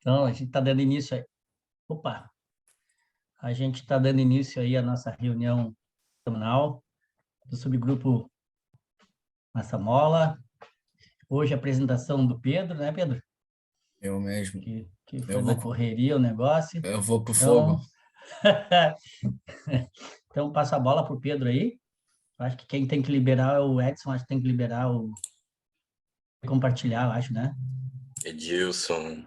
Então, a gente está dando início aí. Opa! A gente está dando início aí à nossa reunião semanal do subgrupo Massa Mola. Hoje a apresentação do Pedro, né, Pedro? Eu mesmo. Que foi na correria o negócio. Eu vou pro fogo. Então, passa a bola para o Pedro aí. Acho que quem tem que liberar é o Edson, acho que tem que liberar o... compartilhar, eu acho, né? Edilson.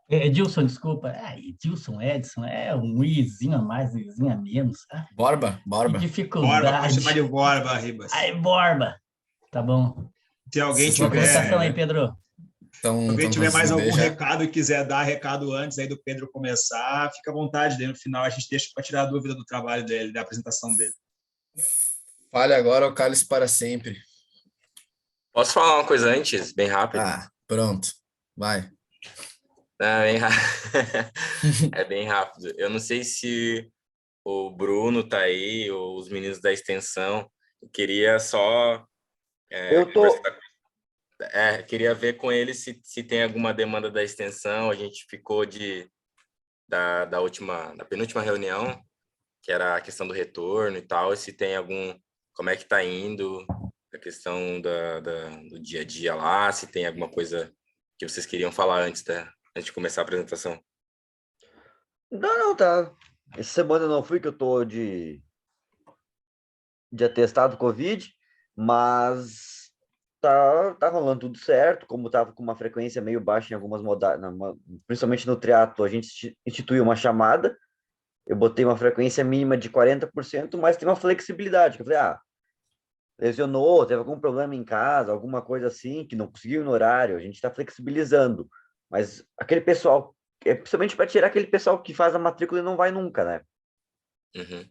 Edilson, desculpa. Edilson, Edson, é um izinho a mais, um izinho a menos. Borba. Que dificuldade. Borba, pode chamar de Borba, Ribas. Aí, Borba. Tá bom. Se alguém Sua tiver... apresentação aí, Pedro. Se alguém tiver mais algum recado e quiser dar recado antes aí do Pedro começar, fica à vontade. Daí no final a gente deixa para tirar a dúvida do trabalho dele, da apresentação dele. Fale agora ou cale-se para sempre. Posso falar uma coisa antes, bem rápido? Pronto. Vai. É bem rápido. Eu não sei se o Bruno tá aí, ou os meninos da extensão. Eu queria só... queria ver com eles se tem alguma demanda da extensão. A gente ficou da penúltima reunião, que era a questão do retorno e tal, e se tem como é que tá indo a questão do dia a dia lá, se tem alguma coisa que vocês queriam falar antes de começar a apresentação. Não, tá. Essa semana eu não fui, que eu tô de atestado Covid, mas tá rolando tudo certo, como tava com uma frequência meio baixa em algumas modalidades, principalmente no triatlo, a gente instituiu uma chamada, eu botei uma frequência mínima de 40%, mas tem uma flexibilidade, que eu falei, lesionou, teve algum problema em casa, alguma coisa assim, que não conseguiu ir no horário, a gente está flexibilizando, mas aquele pessoal, principalmente para tirar aquele pessoal que faz a matrícula e não vai nunca, né? Uhum.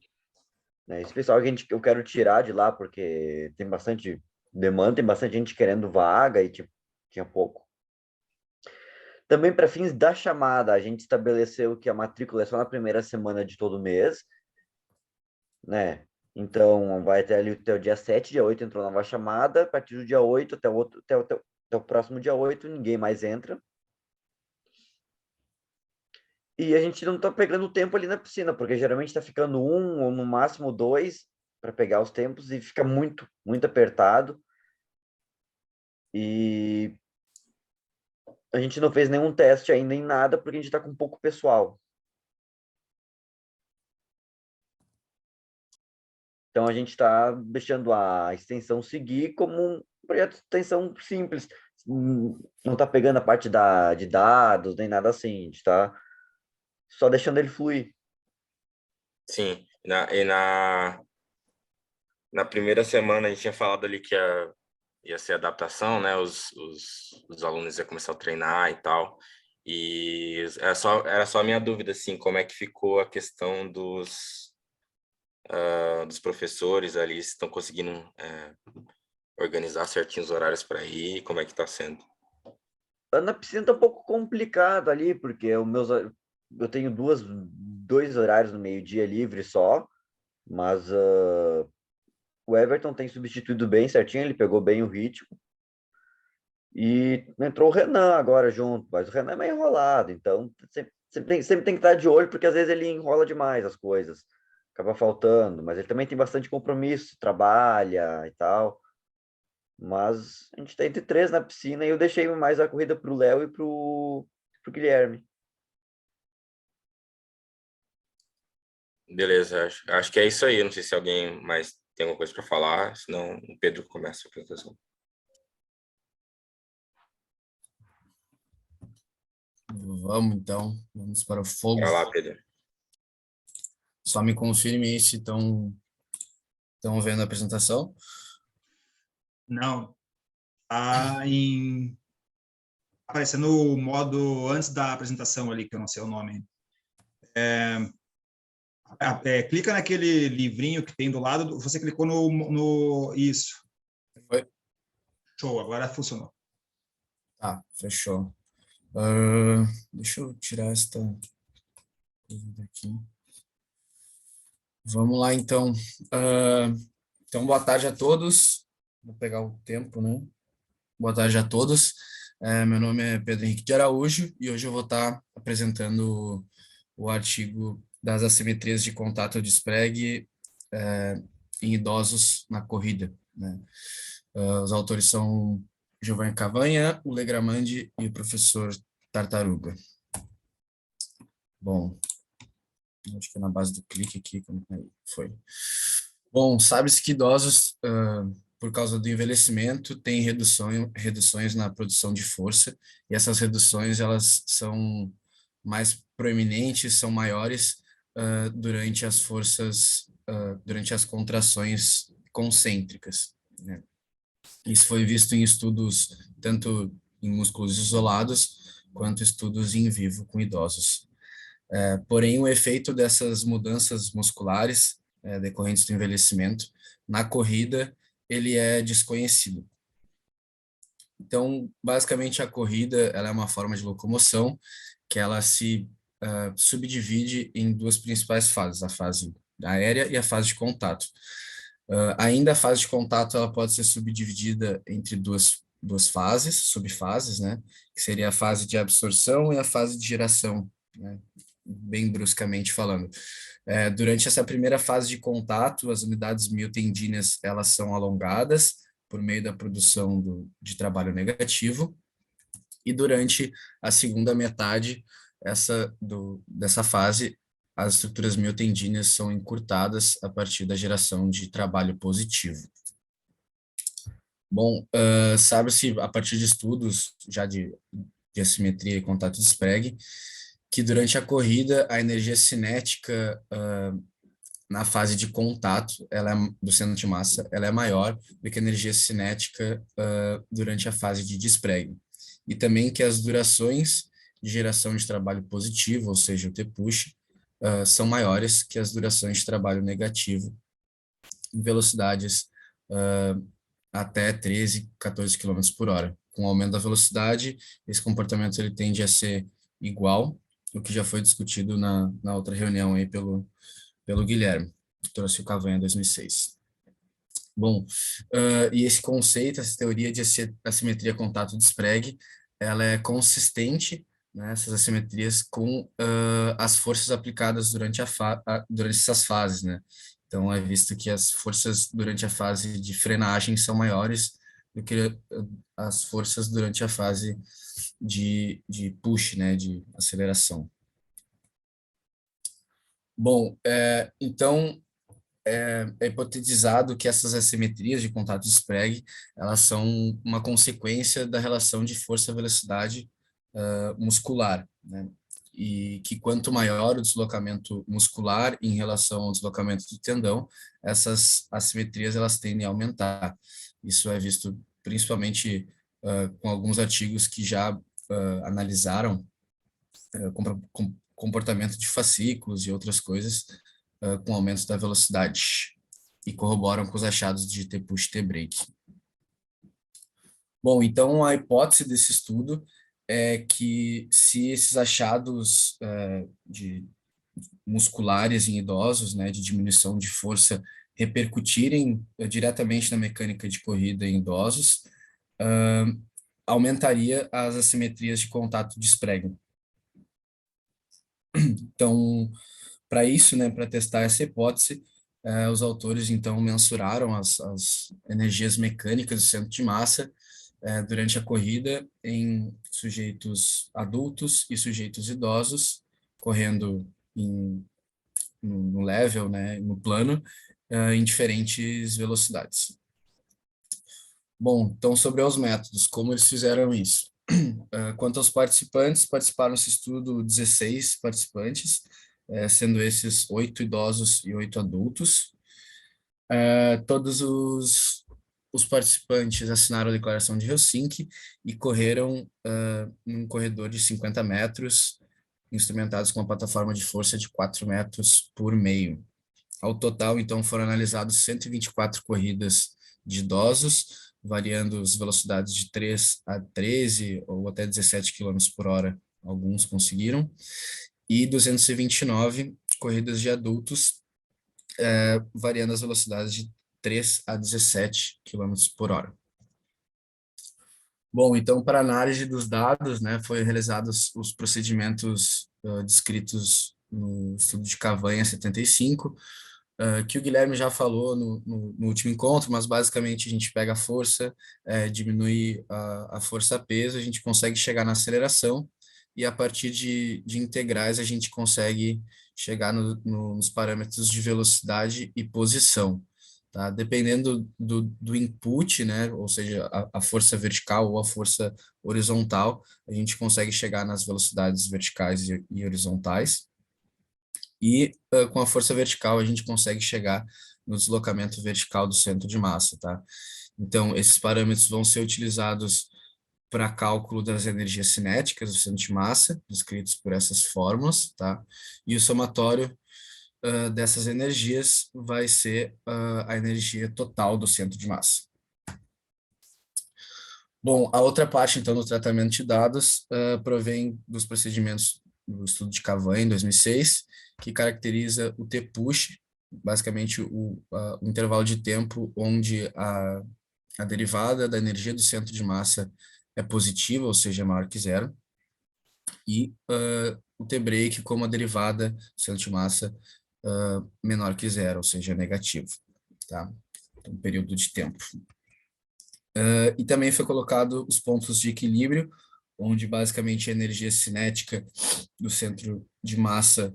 Esse pessoal que eu quero tirar de lá, porque tem bastante demanda, tem bastante gente querendo vaga e tinha pouco. Também para fins da chamada, a gente estabeleceu que a matrícula é só na primeira semana de todo mês, né? Então, vai até o dia 7, dia 8 entrou nova chamada, a partir do dia 8 até o próximo dia 8, ninguém mais entra. E a gente não tá pegando tempo ali na piscina, porque geralmente tá ficando um ou no máximo dois para pegar os tempos e fica muito, muito apertado. E a gente não fez nenhum teste ainda em nada, porque a gente tá com pouco pessoal. Então, a gente está deixando a extensão seguir como um projeto de extensão simples. Não está pegando a parte de dados, nem nada assim. A gente está só deixando ele fluir. Sim. Na primeira semana, a gente tinha falado ali que ia ser adaptação, né? Os alunos iam começar a treinar e tal. E era só a minha dúvida, assim, como é que ficou a questão dos professores ali, se estão conseguindo organizar certinho os horários para ir, como é que está sendo? Na piscina está um pouco complicado ali, porque eu tenho dois horários no meio-dia livre só, mas o Everton tem substituído bem certinho, ele pegou bem o ritmo. E entrou o Renan agora junto, mas o Renan é meio enrolado, então sempre tem que estar de olho, porque às vezes ele enrola demais as coisas, acaba faltando, mas ele também tem bastante compromisso, trabalha e tal. Mas a gente está entre três na piscina e eu deixei mais a corrida para o Léo e para o Guilherme. Beleza, acho que é isso aí. Não sei se alguém mais tem alguma coisa para falar, senão o Pedro começa a apresentação. Vamos, então. Vamos para o fogo. Vai lá, Pedro. Só me confirme se estão vendo a apresentação. Não. Aparecendo o modo antes da apresentação ali, que eu não sei o nome. Clica naquele livrinho que tem do lado, você clicou no isso. Foi? Show, agora funcionou. Tá, fechou. Deixa eu tirar esta coisa daqui. Vamos lá, então. Então, boa tarde a todos. Vou pegar o tempo, né? Boa tarde a todos. Meu nome é Pedro Henrique de Araújo e hoje eu vou estar apresentando o artigo das assimetrias de contato de Sprague em idosos na corrida, né? Os autores são Giovanni Cavanha, o Legramandi e o professor Tartaruga. Bom, acho que é na base do clique aqui, aí foi. Bom, sabe-se que idosos, por causa do envelhecimento, têm reduções na produção de força, e essas reduções, elas são mais proeminentes, são maiores durante as forças, durante as contrações concêntricas, né? Isso foi visto em estudos tanto em músculos isolados, quanto estudos em vivo com idosos. Porém, o efeito dessas mudanças musculares decorrentes do envelhecimento na corrida, ele é desconhecido. Então, basicamente, a corrida ela é uma forma de locomoção que ela se subdivide em duas principais fases, a fase aérea e a fase de contato. Ainda a fase de contato ela pode ser subdividida entre duas fases, subfases, né? Que seria a fase de absorção e a fase de geração, né? Bem bruscamente falando. Durante essa primeira fase de contato, as unidades miotendíneas elas são alongadas por meio da produção de trabalho negativo, e durante a segunda metade dessa fase, as estruturas miotendíneas são encurtadas a partir da geração de trabalho positivo. Bom, sabe-se a partir de estudos já de assimetria e contato de Sprague, que durante a corrida a energia cinética na fase de contato do centro de massa ela é maior do que a energia cinética durante a fase de Sprague. E também que as durações de geração de trabalho positivo, ou seja, o T-push, são maiores que as durações de trabalho negativo em velocidades até 13, 14 km por hora. Com o aumento da velocidade, esse comportamento ele tende a ser igual, o que já foi discutido na outra reunião aí pelo Guilherme, que trouxe o Cavanha em 2006. Bom, e esse conceito, essa teoria de assimetria contato de Sprague, ela é consistente, né, essas assimetrias com as forças aplicadas durante essas fases, né? Então, é visto que as forças durante a fase de frenagem são maiores do que as forças durante a fase de push, né, de aceleração. Bom, então, é hipotetizado que essas assimetrias de contato de Sprague, elas são uma consequência da relação de força-velocidade muscular, né? E que quanto maior o deslocamento muscular em relação ao deslocamento do tendão, essas assimetrias elas tendem a aumentar. Isso é visto principalmente com alguns artigos que já analisaram comportamento de fascículos e outras coisas com aumento da velocidade e corroboram com os achados de T-push e T-break. Bom, então a hipótese desse estudo é que se esses achados musculares em idosos, né, de diminuição de força, repercutirem diretamente na mecânica de corrida em idosos, aumentaria as assimetrias de contato de Sprague. Então, para isso, né, para testar essa hipótese, os autores então mensuraram as energias mecânicas do centro de massa durante a corrida em sujeitos adultos e sujeitos idosos, correndo no level, né, no plano, em diferentes velocidades. Bom, então sobre os métodos, como eles fizeram isso? Quanto aos participantes, participaram desse estudo 16 participantes, sendo esses 8 idosos e 8 adultos. Todos os participantes assinaram a declaração de Helsinki e correram num corredor de 50 metros, instrumentados com uma plataforma de força de 4 metros por meio. Ao total, então, foram analisados 124 corridas de idosos, variando as velocidades de 3 a 13 ou até 17 km por hora, alguns conseguiram, e 229 corridas de adultos, variando as velocidades de 3 a 17 km por hora. Bom, então, para análise dos dados, né, foi realizados os procedimentos descritos no estudo de Cavanha 75, que o Guilherme já falou no último encontro, mas basicamente a gente pega a força, diminui a força-peso, a gente consegue chegar na aceleração, e a partir de integrais a gente consegue chegar nos parâmetros de velocidade e posição. Tá? Dependendo do input, né, ou seja, a força vertical ou a força horizontal, a gente consegue chegar nas velocidades verticais e horizontais. E com a força vertical a gente consegue chegar no deslocamento vertical do centro de massa, tá? Então, esses parâmetros vão ser utilizados para cálculo das energias cinéticas do centro de massa, descritos por essas fórmulas, tá? E o somatório dessas energias vai ser a energia total do centro de massa. Bom, a outra parte, então, do tratamento de dados provém dos procedimentos do estudo de Cavanha, em 2006, que caracteriza o T-push, basicamente o intervalo de tempo onde a derivada da energia do centro de massa é positiva, ou seja, é maior que zero, e o T-break como a derivada do centro de massa menor que zero, ou seja, negativo, tá? Um período de tempo. E também foi colocado os pontos de equilíbrio, onde basicamente a energia cinética do centro de massa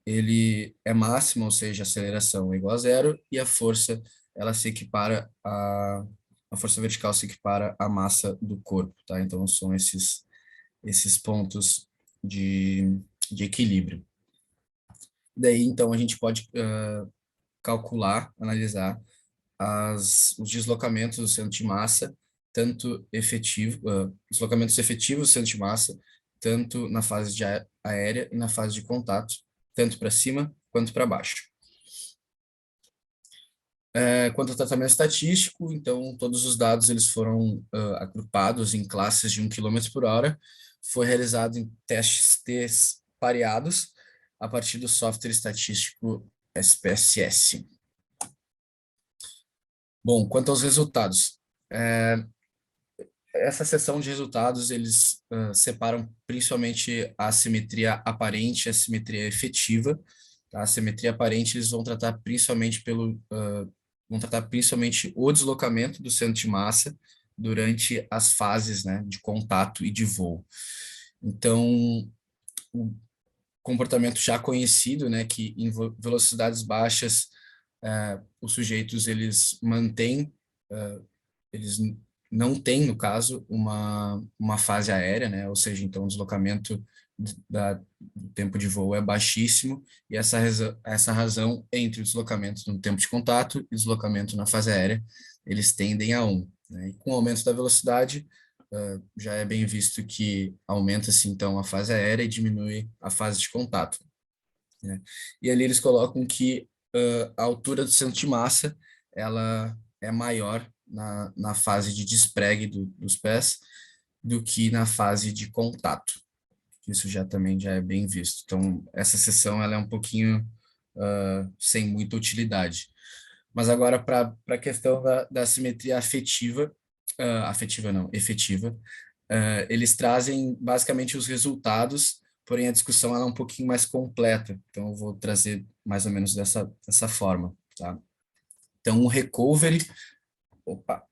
ele é máxima, ou seja, a aceleração é igual a zero, e a força ela se equipara a força vertical se equipara à massa do corpo, tá? Então são esses pontos de equilíbrio. Daí, então, a gente pode calcular, analisar os deslocamentos do centro de massa, tanto deslocamentos efetivos do centro de massa, tanto na fase de aérea e na fase de contato, tanto para cima quanto para baixo. Quanto ao tratamento estatístico, então, todos os dados eles foram agrupados em classes de 1 km por hora, foi realizado em testes pareados, a partir do software estatístico SPSS. Bom, quanto aos resultados, essa seção de resultados, eles separam principalmente a assimetria aparente e a assimetria efetiva. Tá? A assimetria aparente, eles vão tratar principalmente o deslocamento do centro de massa durante as fases, né, de contato e de voo. Então, o comportamento já conhecido, né, que em velocidades baixas, os sujeitos, eles mantêm, eles não têm, no caso, uma fase aérea, né, ou seja, então o deslocamento do tempo de voo é baixíssimo, e essa razão entre o deslocamento no tempo de contato e o deslocamento na fase aérea, eles tendem a 1. Né? E com o aumento da velocidade, já é bem visto que aumenta-se, então, a fase aérea e diminui a fase de contato. Né? E ali eles colocam que a altura do centro de massa, ela é maior na fase de despregue dos pés do que na fase de contato. Isso também já é bem visto. Então, essa seção ela é um pouquinho sem muita utilidade. Mas agora, para a questão da simetria afetiva, efetiva, eles trazem basicamente os resultados, porém a discussão ela é um pouquinho mais completa. Então, eu vou trazer mais ou menos dessa forma. Tá? Então, o recovery... Opa!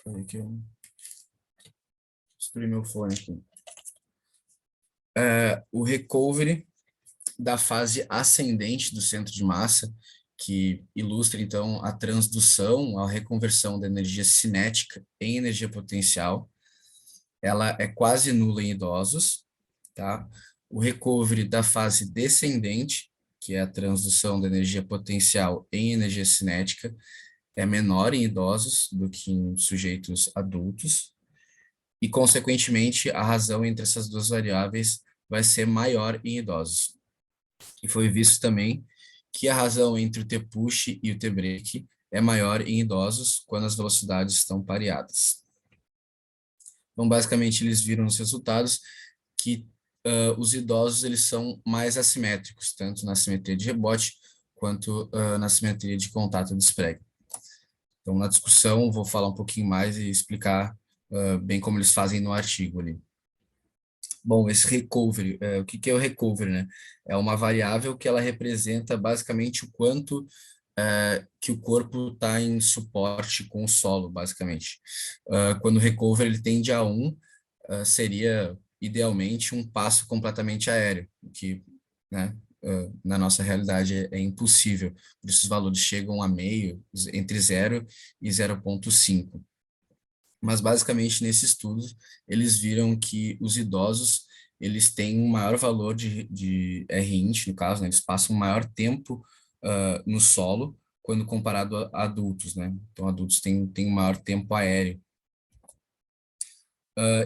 Peraí que eu destruí meu fone aqui. O recovery da fase ascendente do centro de massa, que ilustra, então, a transdução, a reconversão da energia cinética em energia potencial, ela é quase nula em idosos, tá? O recovery da fase descendente, que é a transdução da energia potencial em energia cinética, é menor em idosos do que em sujeitos adultos, e, consequentemente, a razão entre essas duas variáveis vai ser maior em idosos. E foi visto também que a razão entre o T-push e o T-break é maior em idosos quando as velocidades estão pareadas. Então, basicamente, eles viram os resultados que os idosos eles são mais assimétricos, tanto na simetria de rebote quanto na simetria de contato e despregue. Então, na discussão, vou falar um pouquinho mais e explicar bem como eles fazem no artigo ali. Bom, esse recovery, o que é o recovery, né? É uma variável que ela representa basicamente o quanto que o corpo está em suporte com o solo, basicamente. Quando o recovery ele tende a 1, seria idealmente um passo completamente aéreo, que, né, na nossa realidade é impossível. Por isso os valores chegam a meio, entre 0 e 0,5. Mas basicamente nesse estudo eles viram que os idosos eles têm um maior valor de R-int, no caso, né, eles passam um maior tempo no solo quando comparado a adultos, né? Então adultos têm um maior tempo aéreo.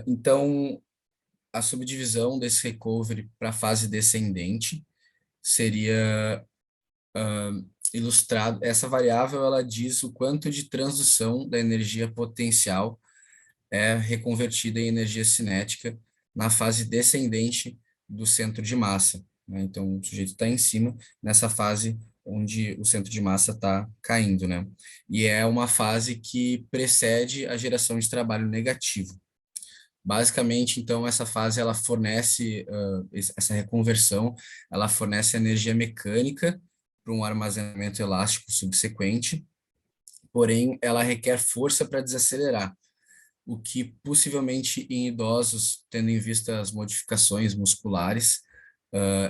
Então a subdivisão desse recovery para a fase descendente seria ilustrado. Essa variável ela diz o quanto de transdução da energia potencial é reconvertida em energia cinética na fase descendente do centro de massa, né? Então, o sujeito está em cima, nessa fase onde o centro de massa está caindo, né? E é uma fase que precede a geração de trabalho negativo. Basicamente, então, essa fase, ela fornece, essa reconversão, ela fornece energia mecânica para um armazenamento elástico subsequente, porém, ela requer força para desacelerar, o que possivelmente em idosos, tendo em vista as modificações musculares,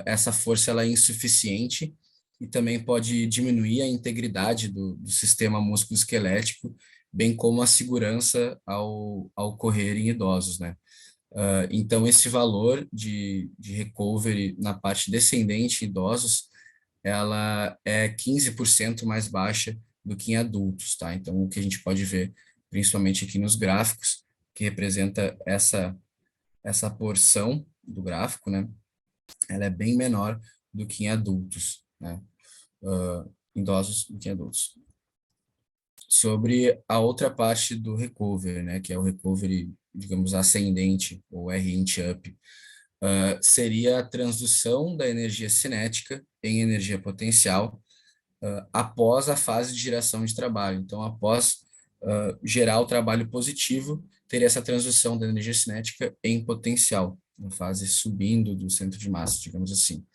essa força ela é insuficiente e também pode diminuir a integridade do sistema musculoesquelético, bem como a segurança ao correr em idosos, né? Então, esse valor de recovery na parte descendente em idosos, ela é 15% mais baixa do que em adultos, tá? Então, o que a gente pode ver principalmente aqui nos gráficos, que representa essa porção do gráfico, né? Ela é bem menor do que em adultos, né? Idosos do que em adultos. Sobre a outra parte do recovery, né? Que é o recovery, digamos, ascendente, ou R-int up, seria a transdução da energia cinética em energia potencial após a fase de geração de trabalho. Então, após gerar o trabalho positivo, teria essa transição da energia cinética em potencial, uma fase subindo do centro de massa, digamos assim.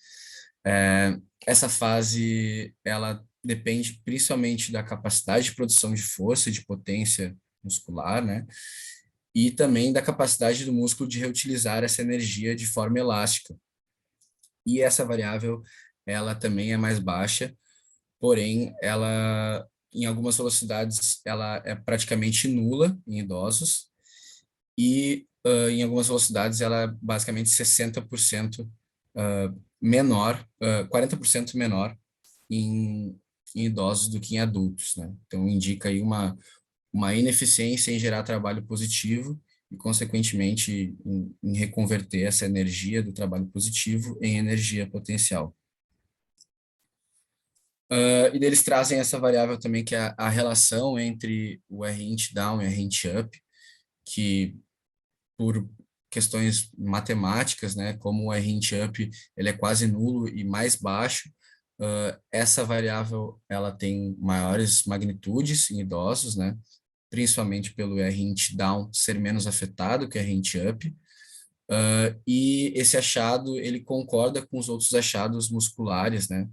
Essa fase, ela depende principalmente da capacidade de produção de força e de potência muscular, né? E também da capacidade do músculo de reutilizar essa energia de forma elástica. E essa variável, ela também é mais baixa, porém, ela, em algumas velocidades, ela é praticamente nula em idosos, e em algumas velocidades ela é basicamente 60% menor, 40% menor em idosos do que em adultos, né? Então, indica aí uma ineficiência em gerar trabalho positivo e, consequentemente, em reconverter essa energia do trabalho positivo em energia potencial. E eles trazem essa variável também, que é a relação entre o R-int down e o R-int up, que por questões matemáticas, né, como o R-int up ele é quase nulo e mais baixo, essa variável ela tem maiores magnitudes em idosos, né, principalmente pelo R-int down ser menos afetado que o R-int up, e esse achado ele concorda com os outros achados musculares, né,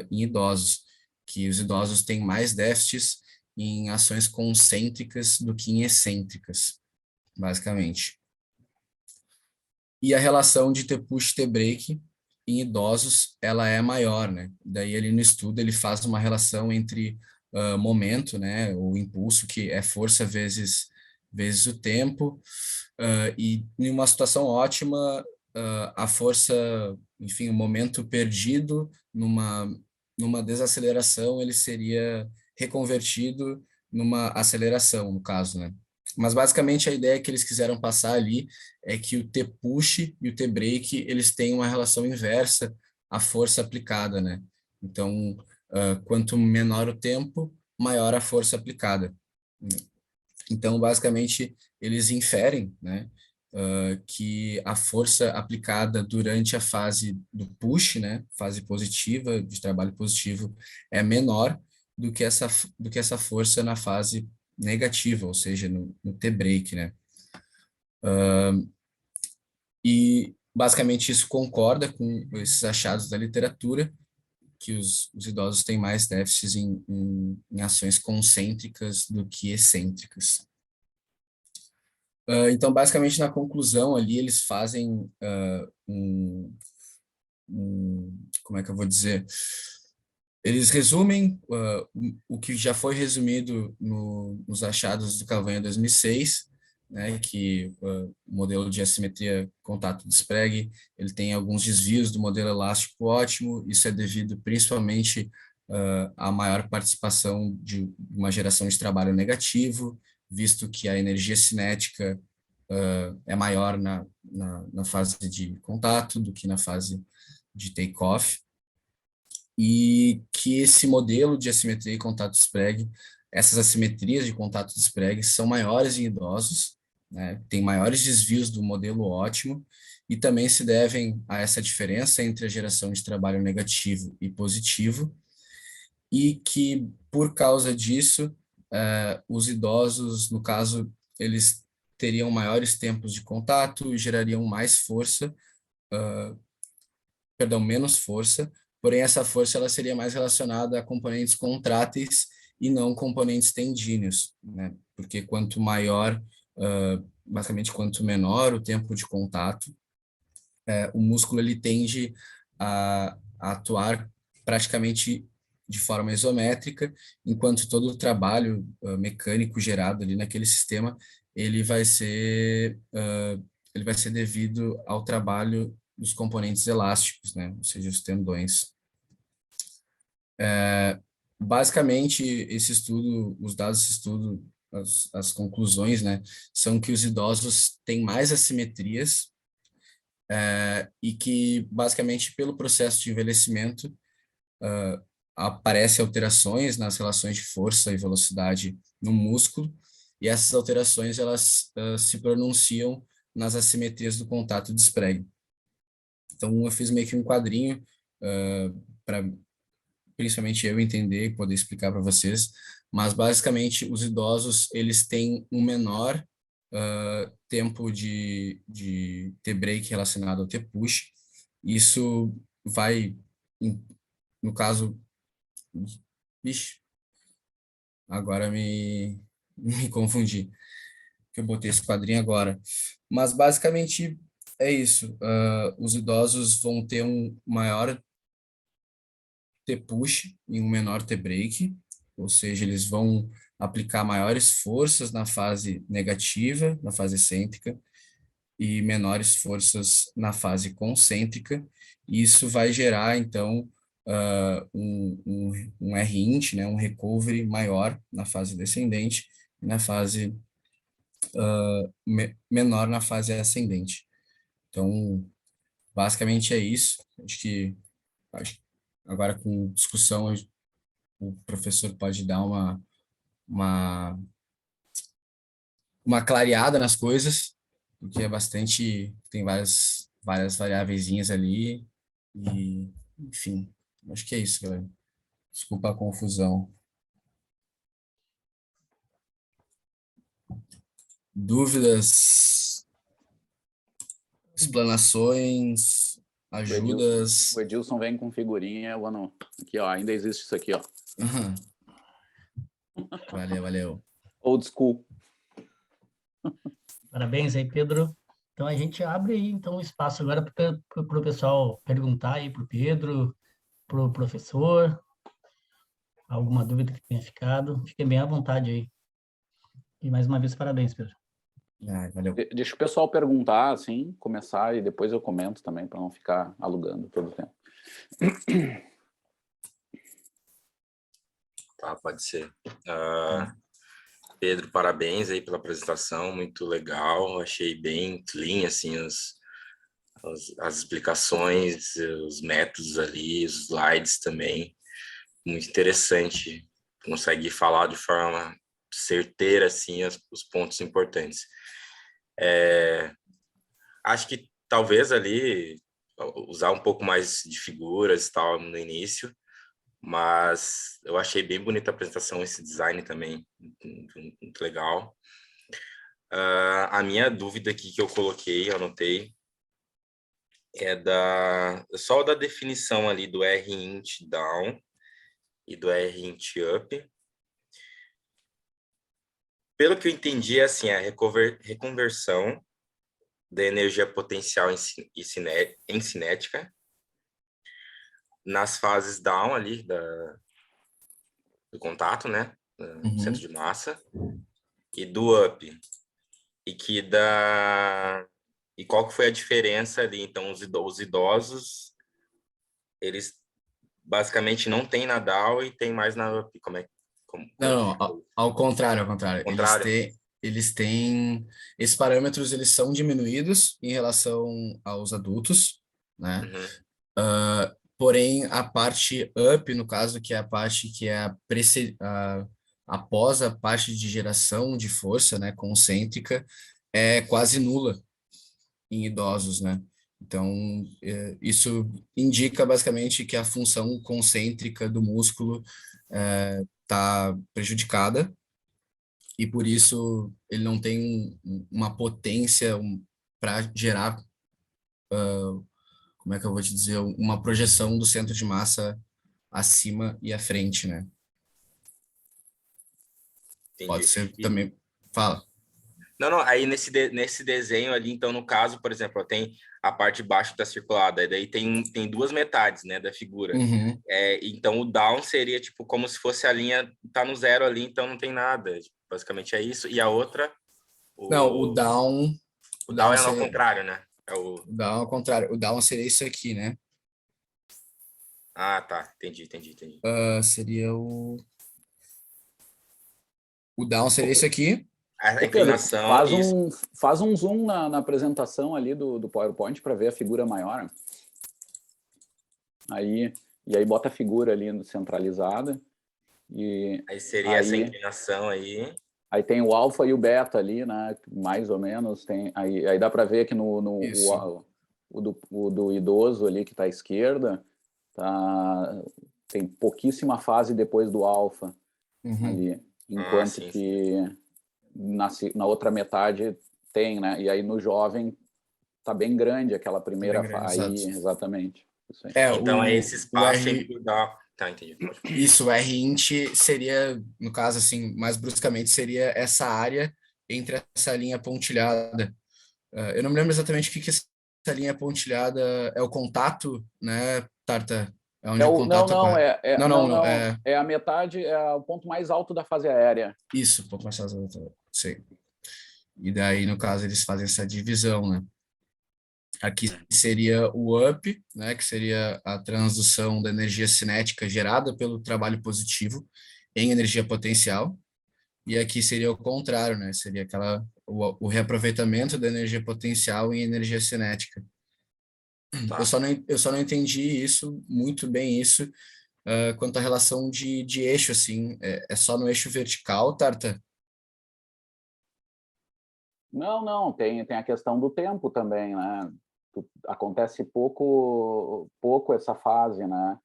em idosos, que os idosos têm mais déficits em ações concêntricas do que em excêntricas, basicamente. E a relação de T-push e T-break em idosos, ela é maior, né? Daí ele no estudo, ele faz uma relação entre momento, né, o impulso, que é força vezes o tempo, e em uma situação ótima, a força, enfim, o momento perdido numa desaceleração, ele seria reconvertido numa aceleração, no caso, né? Mas basicamente a ideia que eles quiseram passar ali é que o T-push e o T-break, eles têm uma relação inversa à força aplicada, né? Então, quanto menor o tempo, maior a força aplicada. Então, basicamente, eles inferem, né, que a força aplicada durante a fase do push, né, fase positiva, de trabalho positivo, é menor do que essa força na fase negativa, ou seja, no T-break, né? E basicamente isso concorda com esses achados da literatura, que os idosos têm mais déficits em ações concêntricas do que excêntricas. Então, basicamente, na conclusão ali, eles fazem como é que eu vou dizer? Eles resumem o que já foi resumido nos achados do Calvanha 2006, né, que o modelo de assimetria contato-despregue, ele tem alguns desvios do modelo elástico ótimo, isso é devido principalmente à maior participação de uma geração de trabalho negativo, visto que a energia cinética é maior na fase de contato do que na fase de take-off, e que esse modelo de assimetria e contato-despregue, essas assimetrias de contato-despregue são maiores em idosos, né, tem maiores desvios do modelo ótimo, e também se devem a essa diferença entre a geração de trabalho negativo e positivo, e que, por causa disso, os idosos, no caso, eles teriam maiores tempos de contato e gerariam mais força, menos força, porém essa força ela seria mais relacionada a componentes contráteis e não componentes tendíneos, né? Porque quanto maior, basicamente quanto menor o tempo de contato, o músculo ele tende a atuar praticamente de forma isométrica, enquanto todo o trabalho mecânico gerado ali naquele sistema, ele vai ser devido ao trabalho dos componentes elásticos, né? Ou seja, os tendões. Basicamente, esse estudo, os dados desse estudo, as conclusões, né, são que os idosos têm mais assimetrias e que, basicamente, pelo processo de envelhecimento, aparecem alterações nas relações de força e velocidade no músculo, e essas alterações, elas se pronunciam nas assimetrias do contato de despregue. Então, eu fiz meio que um quadrinho para, principalmente, eu entender e poder explicar para vocês, mas, basicamente, os idosos, eles têm um menor tempo de T-break relacionado ao T-push. Isso vai, no caso... Ixi, agora me confundi, que eu botei esse quadrinho agora. Mas, basicamente, é isso. Os idosos vão ter um maior T-push e um menor T-break, ou seja, eles vão aplicar maiores forças na fase negativa, na fase excêntrica, e menores forças na fase concêntrica. E isso vai gerar, então, um R-int, né, um recovery maior na fase descendente e na fase menor na fase ascendente. Então, basicamente é isso. Acho que agora com discussão o professor pode dar uma, uma clareada nas coisas, porque é bastante, tem várias variáveiszinhas ali, e, enfim, acho que é isso, galera. Desculpa a confusão. Dúvidas, explanações, ajudas? O Edilson vem com figurinha, aqui, ó, ainda existe isso aqui, ó. Uhum. Valeu. Old school. Parabéns aí, Pedro. Então, a gente abre aí, então, o espaço agora para o pessoal perguntar aí para o Pedro, para o professor, alguma dúvida que tenha ficado. Fiquem bem à vontade aí. E mais uma vez, parabéns, Pedro. Valeu. Deixa o pessoal perguntar, assim, começar, e depois eu comento também, para não ficar alugando todo o tempo. Tá, pode ser. Pedro, parabéns aí pela apresentação, muito legal, achei bem clean, assim, as explicações, os métodos ali, os slides também, muito interessante, consegue falar de forma certeira, assim, os pontos importantes. Acho que talvez ali usar um pouco mais de figuras e tal no início, Mas eu achei bem bonita a apresentação, esse design também, muito legal. A minha dúvida aqui que eu coloquei, eu anotei, é só da definição ali do R-int down e do R-int up. Pelo que eu entendi, é assim, a reconversão da energia potencial em cinética nas fases down ali do contato, né? Do centro de massa, e do up. E qual que foi a diferença ali? Então, os idosos, eles basicamente não têm na down e tem mais na up. Não, ao contrário, ao contrário. Contrário? Eles têm... Esses parâmetros, eles são diminuídos em relação aos adultos, né? Uhum. Porém, a parte up, no caso, que é a parte que é após a parte de geração de força, né, concêntrica, é quase nula em idosos, né? Então, isso indica basicamente que a função concêntrica do músculo está prejudicada e por isso ele não tem uma potência para gerar, como é que eu vou te dizer, uma projeção do centro de massa acima e à frente, né? Pode Entendi. ser também. Fala. Não, aí nesse desenho ali, então, no caso, por exemplo, tem a parte de baixo da circulada, e daí tem duas metades, né, da figura. Uhum. Então, o down seria, tipo, como se fosse a linha, tá no zero ali, então não tem nada. Basicamente é isso. E a outra... Não, o down down é ao seria, contrário, né? o down ao contrário. O down seria isso aqui, né? Ah, tá. Entendi. Seria o down seria isso aqui. A Ô, Pedro, inclinação, isso. faz um zoom na apresentação ali do PowerPoint para ver a figura maior. E aí bota a figura ali centralizada. Aí seria essa inclinação aí. Aí tem o alfa e o beta ali, né? Mais ou menos. Aí dá para ver que o do idoso ali que está à esquerda, tem pouquíssima fase depois do alfa ali, enquanto que na outra metade tem, né? E aí no jovem tá bem grande aquela primeira fase. Exatamente. Isso aí. Então é esse espaço entre o down. Tá, entendi. Isso, o R-int seria, no caso, assim, mais bruscamente, seria essa área entre essa linha pontilhada. Eu não me lembro exatamente o que essa linha pontilhada é, o contato, né, Tarta? É onde o contato ocorre. Não. É a metade, é o ponto mais alto da fase aérea. Isso, um pouco mais alto, sei. E daí, no caso, eles fazem essa divisão, né? Aqui seria o up, né, que seria a transdução da energia cinética gerada pelo trabalho positivo em energia potencial. E aqui seria o contrário, né? Seria o reaproveitamento da energia potencial em energia cinética. Tá. Eu só não entendi isso, muito bem isso, quanto à relação de eixo, assim. É só no eixo vertical, Tarta? Não, tem a questão do tempo também, né? Acontece pouco essa fase, né?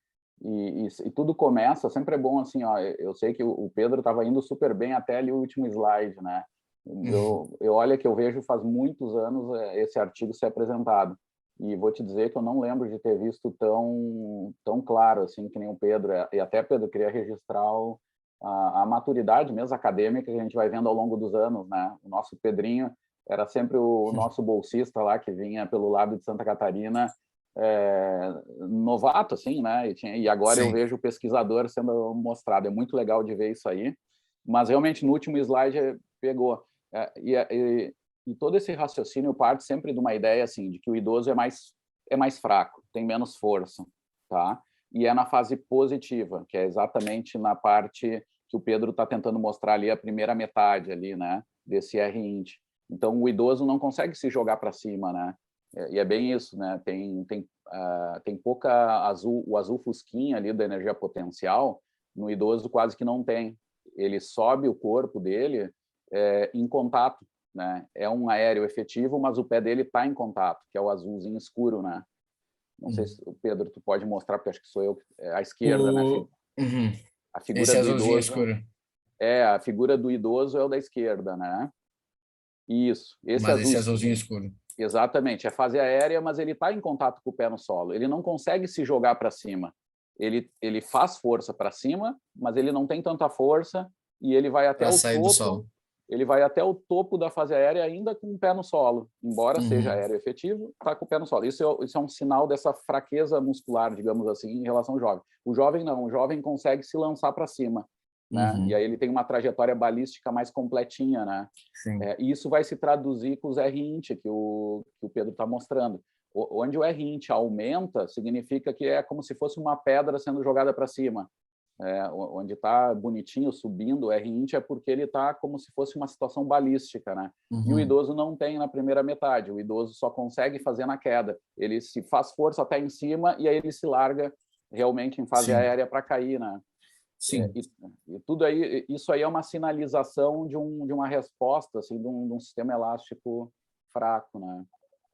E tudo começa, sempre é bom assim, ó, eu sei que o Pedro estava indo super bem até ali o último slide, né? Eu olho que eu vejo faz muitos anos esse artigo ser apresentado, e vou te dizer que eu não lembro de ter visto tão claro assim que nem o Pedro, e até, Pedro, queria registrar a maturidade mesmo acadêmica que a gente vai vendo ao longo dos anos, né? O nosso Pedrinho era sempre o nosso bolsista lá, que vinha pelo lado de Santa Catarina, novato, assim, né? E agora eu vejo o pesquisador sendo mostrado. É muito legal de ver isso aí. Mas, realmente, no último slide, pegou. E todo esse raciocínio parte sempre de uma ideia, assim, de que o idoso é mais fraco, tem menos força, tá? E é na fase positiva, que é exatamente na parte que o Pedro está tentando mostrar ali, a primeira metade ali, né? Desse R-int. Então, o idoso não consegue se jogar para cima, né? E é bem isso, né? Tem pouca o azul fusquinha ali da energia potencial, no idoso quase que não tem. Ele sobe o corpo dele em contato, né? É um aéreo efetivo, mas o pé dele está em contato, que é o azulzinho escuro, né? Não sei se, Pedro, tu pode mostrar, porque acho que sou eu, à esquerda, né? Uhum. A figura Esse do azulzinho idoso escuro. a figura do idoso é o da esquerda, né? Isso. Esse Mas azul esse azulzinho escuro. exatamente, é fase aérea, mas ele está em contato com o pé no solo. Ele não consegue se jogar para cima. Ele faz força para cima, mas ele não tem tanta força e ele vai até Pra o sair do solo. topo. Ele vai até o topo da fase aérea ainda com o pé no solo, embora seja Uhum. aéreo efetivo, está com o pé no solo. Isso é um sinal dessa fraqueza muscular, digamos assim, em relação ao jovem. O jovem não, o jovem consegue se lançar para cima, né? Uhum. E aí ele tem uma trajetória balística mais completinha, né? Sim. E isso vai se traduzir com os R-int que o Pedro está mostrando. Onde o R-int aumenta, significa que é como se fosse uma pedra sendo jogada para cima. Onde está bonitinho, subindo, o R-int é porque ele está como se fosse uma situação balística, né? Uhum. E o idoso não tem na primeira metade, o idoso só consegue fazer na queda. Ele se faz força até em cima e aí ele se larga realmente em fase Sim. aérea para cair, né? Sim. E tudo aí, isso aí é uma sinalização de uma resposta, assim, de um sistema elástico fraco, né?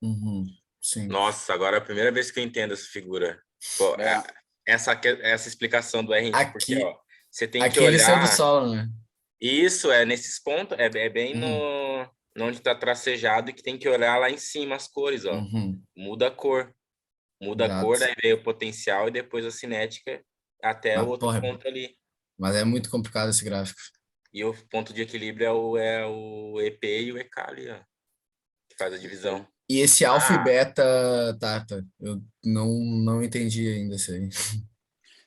Uhum. Sim. Nossa, agora é a primeira vez que eu entendo essa figura. Pô, essa explicação do R, porque ó, você tem que aqui ele saiu do olhar. solo, né? Isso, nesses pontos, é bem no onde está tracejado, que tem que olhar lá em cima as cores, ó. Uhum. Muda a cor. Muda a cor, daí vem o potencial e depois a cinética até o outro ponto ali. Mas é muito complicado esse gráfico. E o ponto de equilíbrio é o EP e o EK ali, ó, que faz a divisão. E esse alfa e beta, Tata, eu não entendi ainda isso aí.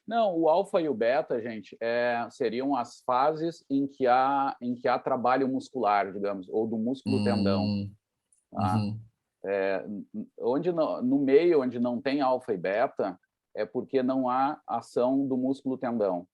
Não, o alfa e o beta, gente, seriam as fases em que há trabalho muscular, digamos, ou do músculo tendão. Tá? Uhum. No meio, onde não tem alfa e beta, é porque não há ação do músculo tendão.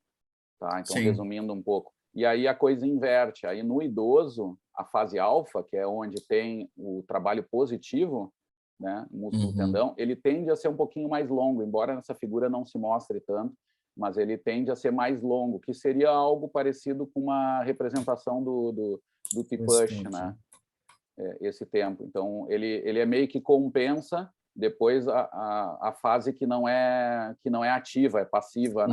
Tá? Então, Sim. resumindo um pouco. E aí a coisa inverte. Aí no idoso, a fase alfa, que é onde tem o trabalho positivo, né, músculo tendão, ele tende a ser um pouquinho mais longo, embora nessa figura não se mostre tanto, mas ele tende a ser mais longo, que seria algo parecido com uma representação do T-push, né? Esse tempo. Então, ele é meio que compensa depois a fase que não é ativa, é passiva,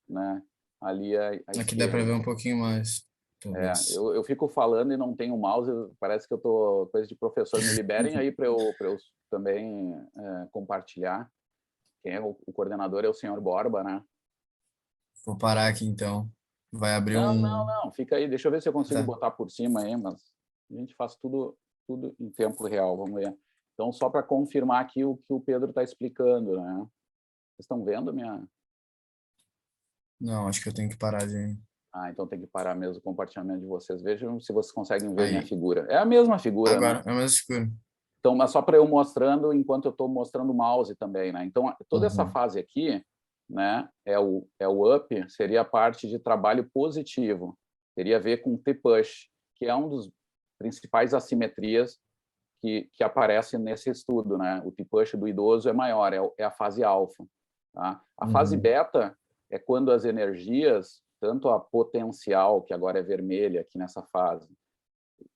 né? Ali aqui dá para ver um pouquinho mais. Eu fico falando e não tenho mouse, parece que eu tô coisa de professor. Me liberem aí para eu também compartilhar. Quem é o coordenador é o senhor Borba, né? Vou parar aqui então. Vai abrir não, fica aí. Deixa eu ver se eu consigo botar por cima aí, mas a gente faz tudo em tempo real. Vamos ver. Então, só para confirmar aqui o que o Pedro está explicando, né? Vocês estão vendo minha? Não, acho que eu tenho que parar de... Então tem que parar mesmo o compartilhamento de vocês. Vejam se vocês conseguem ver minha figura. É a mesma figura, agora, né? é a mesma figura. Então, mas só para eu mostrando, enquanto eu estou mostrando o mouse também, né? Então, toda essa fase aqui, né, é o up, seria a parte de trabalho positivo. Teria a ver com o T-push, que é um dos principais assimetrias que aparece nesse estudo, né? O T-push do idoso é maior, é a fase alfa. Tá? A fase beta é quando as energias, tanto a potencial, que agora é vermelha aqui nessa fase,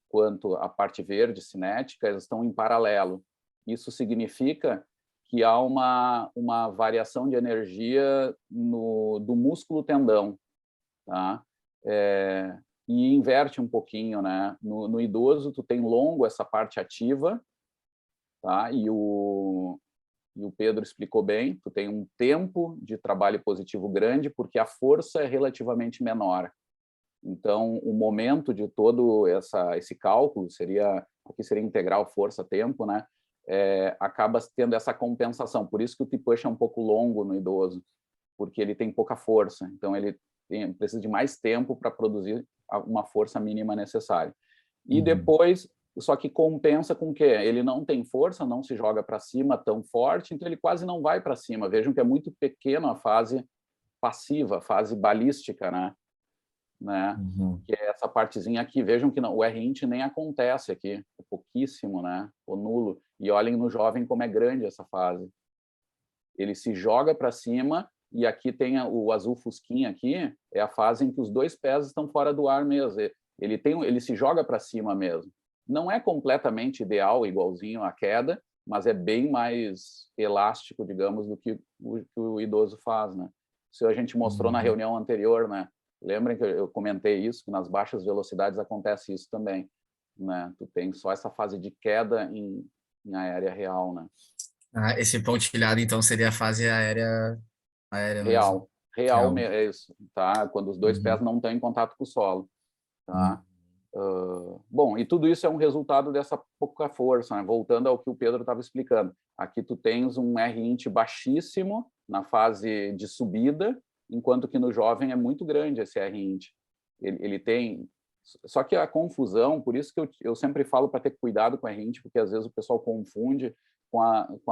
quanto a parte verde, cinética, elas estão em paralelo. Isso significa que há uma variação de energia do músculo tendão, tá? E inverte um pouquinho, né? No idoso, tu tem longo essa parte ativa, tá? E o Pedro explicou bem, tu tem um tempo de trabalho positivo grande porque a força é relativamente menor. Então, o momento de todo esse cálculo aqui seria integral força-tempo, né? Acaba tendo essa compensação. Por isso que o T-push é um pouco longo no idoso, porque ele tem pouca força. Então, ele precisa de mais tempo para produzir uma força mínima necessária. E depois, só que compensa com o quê? Ele não tem força, não se joga para cima tão forte, então ele quase não vai para cima. Vejam que é muito pequena a fase passiva, a fase balística, né? Que é essa partezinha aqui. Vejam que o R-int nem acontece aqui, é pouquíssimo, né? O nulo. E olhem no jovem como é grande essa fase. Ele se joga para cima e aqui tem o azul fusquinha aqui, é a fase em que os dois pés estão fora do ar mesmo. Ele se joga para cima mesmo. Não é completamente ideal, igualzinho à queda, mas é bem mais elástico, digamos, do que o idoso faz, né? Isso a gente mostrou na reunião anterior, né? Lembrem que eu comentei isso, que nas baixas velocidades acontece isso também, né? Tu tem só essa fase de queda em aérea real, né? Esse pontilhado, então, seria a fase aérea mesmo. Real é isso, tá? Quando os dois pés não estão em contato com o solo, tá? Bom, e tudo isso é um resultado dessa pouca força, né? Voltando ao que o Pedro estava explicando. Aqui tu tens um R-int baixíssimo na fase de subida, enquanto que no jovem é muito grande esse R-int. Ele tem... Só que a confusão, por isso que eu sempre falo para ter cuidado com o R-int, porque às vezes o pessoal confunde com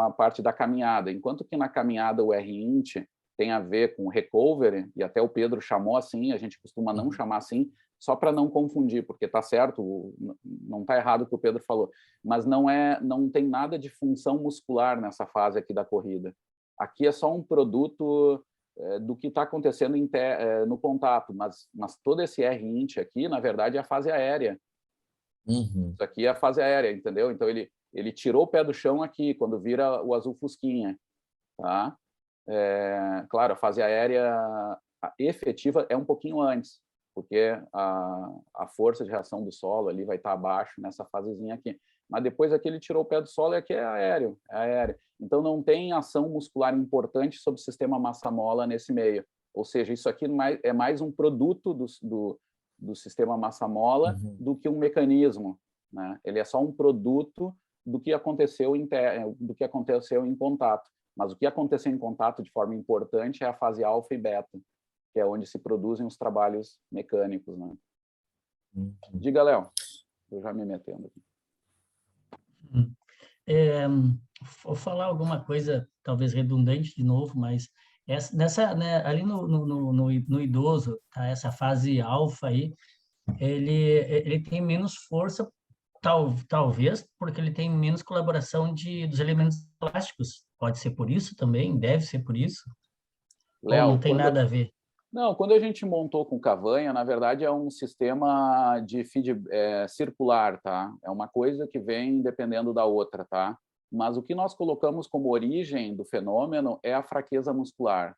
a parte da caminhada. Enquanto que na caminhada o R-int tem a ver com recovery, e até o Pedro chamou assim, a gente costuma não chamar assim, só para não confundir, porque está certo, não está errado o que o Pedro falou, mas não tem nada de função muscular nessa fase aqui da corrida. Aqui é só um produto do que está acontecendo no contato, mas todo esse R-int aqui, na verdade, é a fase aérea. Isso aqui é a fase aérea, entendeu? Então, ele tirou o pé do chão aqui, quando vira o azul fusquinha, tá? Claro, a fase aérea efetiva é um pouquinho antes, porque a força de reação do solo ali vai estar abaixo nessa fasezinha aqui. Mas depois aqui ele tirou o pé do solo e aqui é aéreo. Então não tem ação muscular importante sobre o sistema massa-mola nesse meio. Ou seja, isso aqui é mais um produto do sistema massa-mola do que um mecanismo, né? Ele é só um produto do que aconteceu em contato. Mas o que aconteceu em contato de forma importante é a fase alfa e beta, que é onde se produzem os trabalhos mecânicos, né? Diga, Léo. Eu já me metendo aqui. Vou falar alguma coisa, talvez redundante de novo, mas ali no idoso, tá, essa fase alfa aí, ele tem menos força, talvez porque ele tem menos colaboração dos elementos plásticos. Pode ser por isso também? Deve ser por isso? Léo, ou não tem nada a ver? Não, quando a gente montou com Cavanha, na verdade é um sistema de feed circular, tá? É uma coisa que vem dependendo da outra, tá? Mas o que nós colocamos como origem do fenômeno é a fraqueza muscular,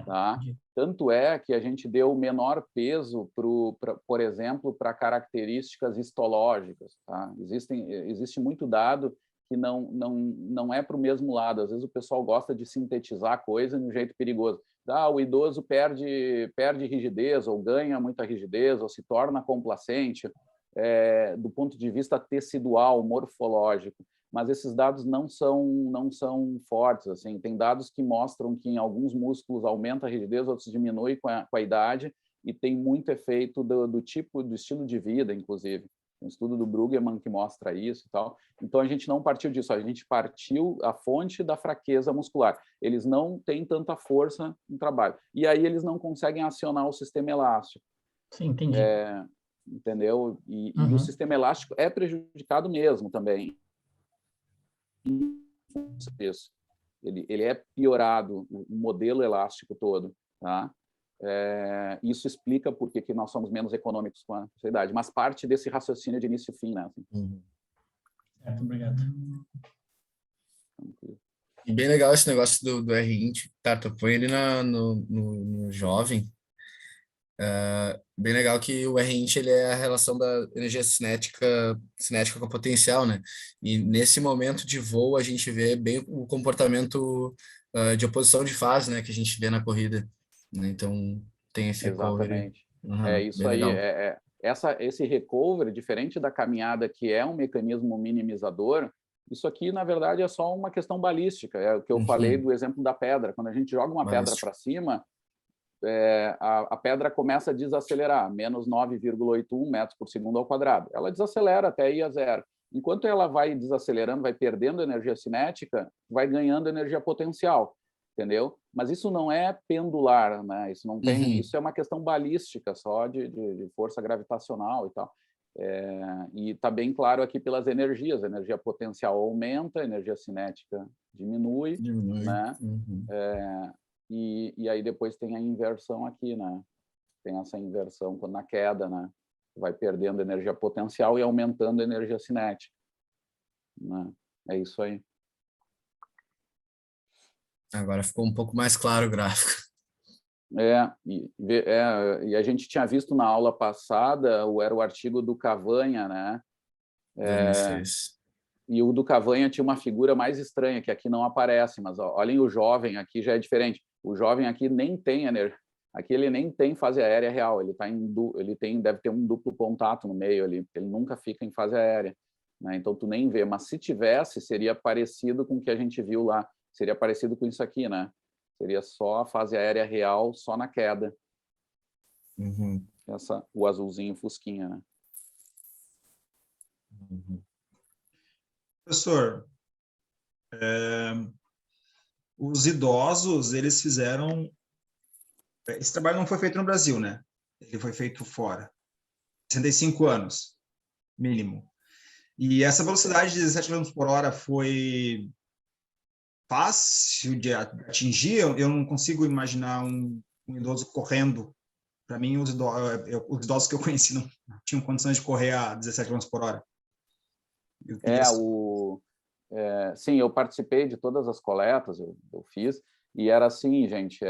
tá? Tanto é que a gente deu menor peso, por exemplo, para características histológicas, tá? Existe muito dado que não é para o mesmo lado. Às vezes o pessoal gosta de sintetizar a coisa de um jeito perigoso. O idoso perde rigidez, ou ganha muita rigidez, ou se torna complacente, do ponto de vista tecidual, morfológico. Mas esses dados não são fortes. Assim. Tem dados que mostram que em alguns músculos aumenta a rigidez, outros diminui com a idade, e tem muito efeito do estilo de vida, inclusive. Um estudo do Bruggeman que mostra isso e tal. Então, a gente não partiu disso, a gente partiu a fonte da fraqueza muscular. Eles não têm tanta força no trabalho. E aí eles não conseguem acionar o sistema elástico. Sim, entendi. Entendeu? E o sistema elástico é prejudicado mesmo também. Isso. Ele é piorado, o modelo elástico todo, tá? Isso explica por que nós somos menos econômicos com a sociedade, mas parte desse raciocínio de início e fim, né? Certo, obrigado. E bem legal esse negócio do R-int, tá? Tu põe ele no jovem. Bem legal que o R-int ele é a relação da energia cinética com a potencial, né? E nesse momento de voo a gente vê bem o comportamento de oposição de fase, né? Que a gente vê na corrida. Então, tem esse recovery. Exatamente. Isso aí. Esse recovery, diferente da caminhada, que é um mecanismo minimizador, isso aqui, na verdade, é só uma questão balística. É o que eu falei do exemplo da pedra. Quando a gente joga uma pedra para cima, a pedra começa a desacelerar, menos 9,81 metros por segundo ao quadrado. Ela desacelera até ir a zero. Enquanto ela vai desacelerando, vai perdendo energia cinética, vai ganhando energia potencial. Entendeu? Mas isso não é pendular, né? Isso não tem, isso é uma questão balística só de força gravitacional e tal. E está bem claro aqui pelas energias. A energia potencial aumenta, a energia cinética diminui. Né? E aí depois tem a inversão aqui, né? Tem essa inversão na queda, né? Vai perdendo energia potencial e aumentando a energia cinética. Né? É isso aí. Agora ficou um pouco mais claro o gráfico. E a gente tinha visto na aula passada, era o artigo do Cavanha, né? 2006. E o do Cavanha tinha uma figura mais estranha, que aqui não aparece, mas ó, olhem o jovem aqui já é diferente. O jovem aqui nem tem energia, aqui ele nem tem fase aérea real, ele deve ter um duplo contato no meio ali, porque ele nunca fica em fase aérea, né? Então tu nem vê, mas se tivesse, seria parecido com o que a gente viu lá, seria parecido com isso aqui, né? Seria só a fase aérea real, só na queda. Uhum. O azulzinho fusquinha, né? Uhum. Professor, os idosos, eles fizeram... Esse trabalho não foi feito no Brasil, né? Ele foi feito fora. 65 anos, mínimo. E essa velocidade de 17 km por hora foi fácil de atingir? Eu não consigo imaginar um idoso correndo. Para mim, os idosos que eu conheci não tinham condições de correr a 17 km por hora. Sim, eu participei de todas as coletas, eu fiz, e era assim, gente,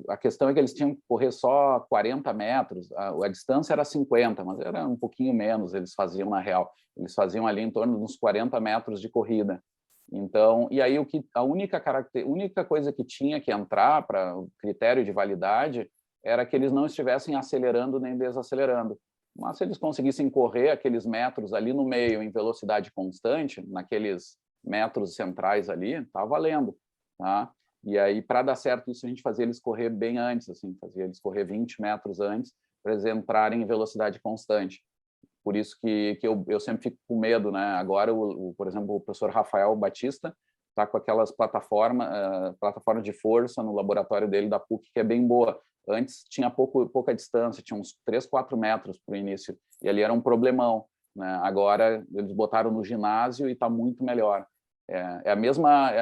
a questão é que eles tinham que correr só 40 metros, a distância era 50, mas era um pouquinho menos, eles faziam na real, eles faziam ali em torno de uns 40 metros de corrida. Então, e aí a única coisa que tinha que entrar para o critério de validade era que eles não estivessem acelerando nem desacelerando. Mas se eles conseguissem correr aqueles metros ali no meio em velocidade constante, naqueles metros centrais ali, tá valendo, tá? E aí, para dar certo isso, a gente fazia eles correr bem antes, assim, fazia eles correr 20 metros antes para eles entrarem em velocidade constante. Por isso que eu sempre fico com medo, né? Agora, por exemplo, o professor Rafael Batista está com aquelas plataformas de força no laboratório dele da PUC, que é bem boa. Antes tinha pouca distância, tinha uns 3, 4 metros para o início, e ali era um problemão, né? Agora eles botaram no ginásio e está muito melhor. É a mesma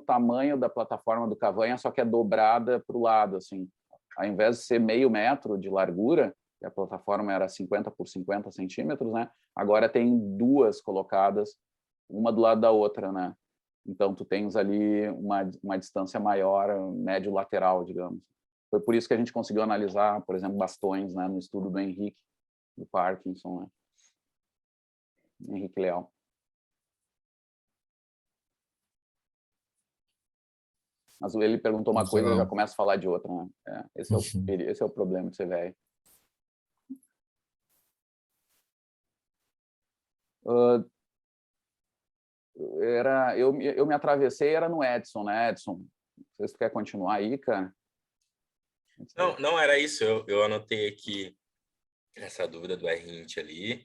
tamanho da plataforma do Cavanha, só que é dobrada para o lado, assim. Ao invés de ser meio metro de largura, a plataforma era 50 por 50 centímetros, né? Agora tem duas colocadas, uma do lado da outra, né? Então tu tens ali uma distância maior, médio lateral, digamos. Foi por isso que a gente conseguiu analisar, por exemplo, bastões, né, no estudo do Henrique, do Parkinson, né? Henrique Leal. Mas ele perguntou uma coisa, eu já começo a falar de outra, né? Esse é o problema de ser velho. Eu me atravessei, era no Edson, né, Edson? Não sei se tu quer continuar aí, cara. Não era isso. Eu anotei aqui essa dúvida do R-int ali.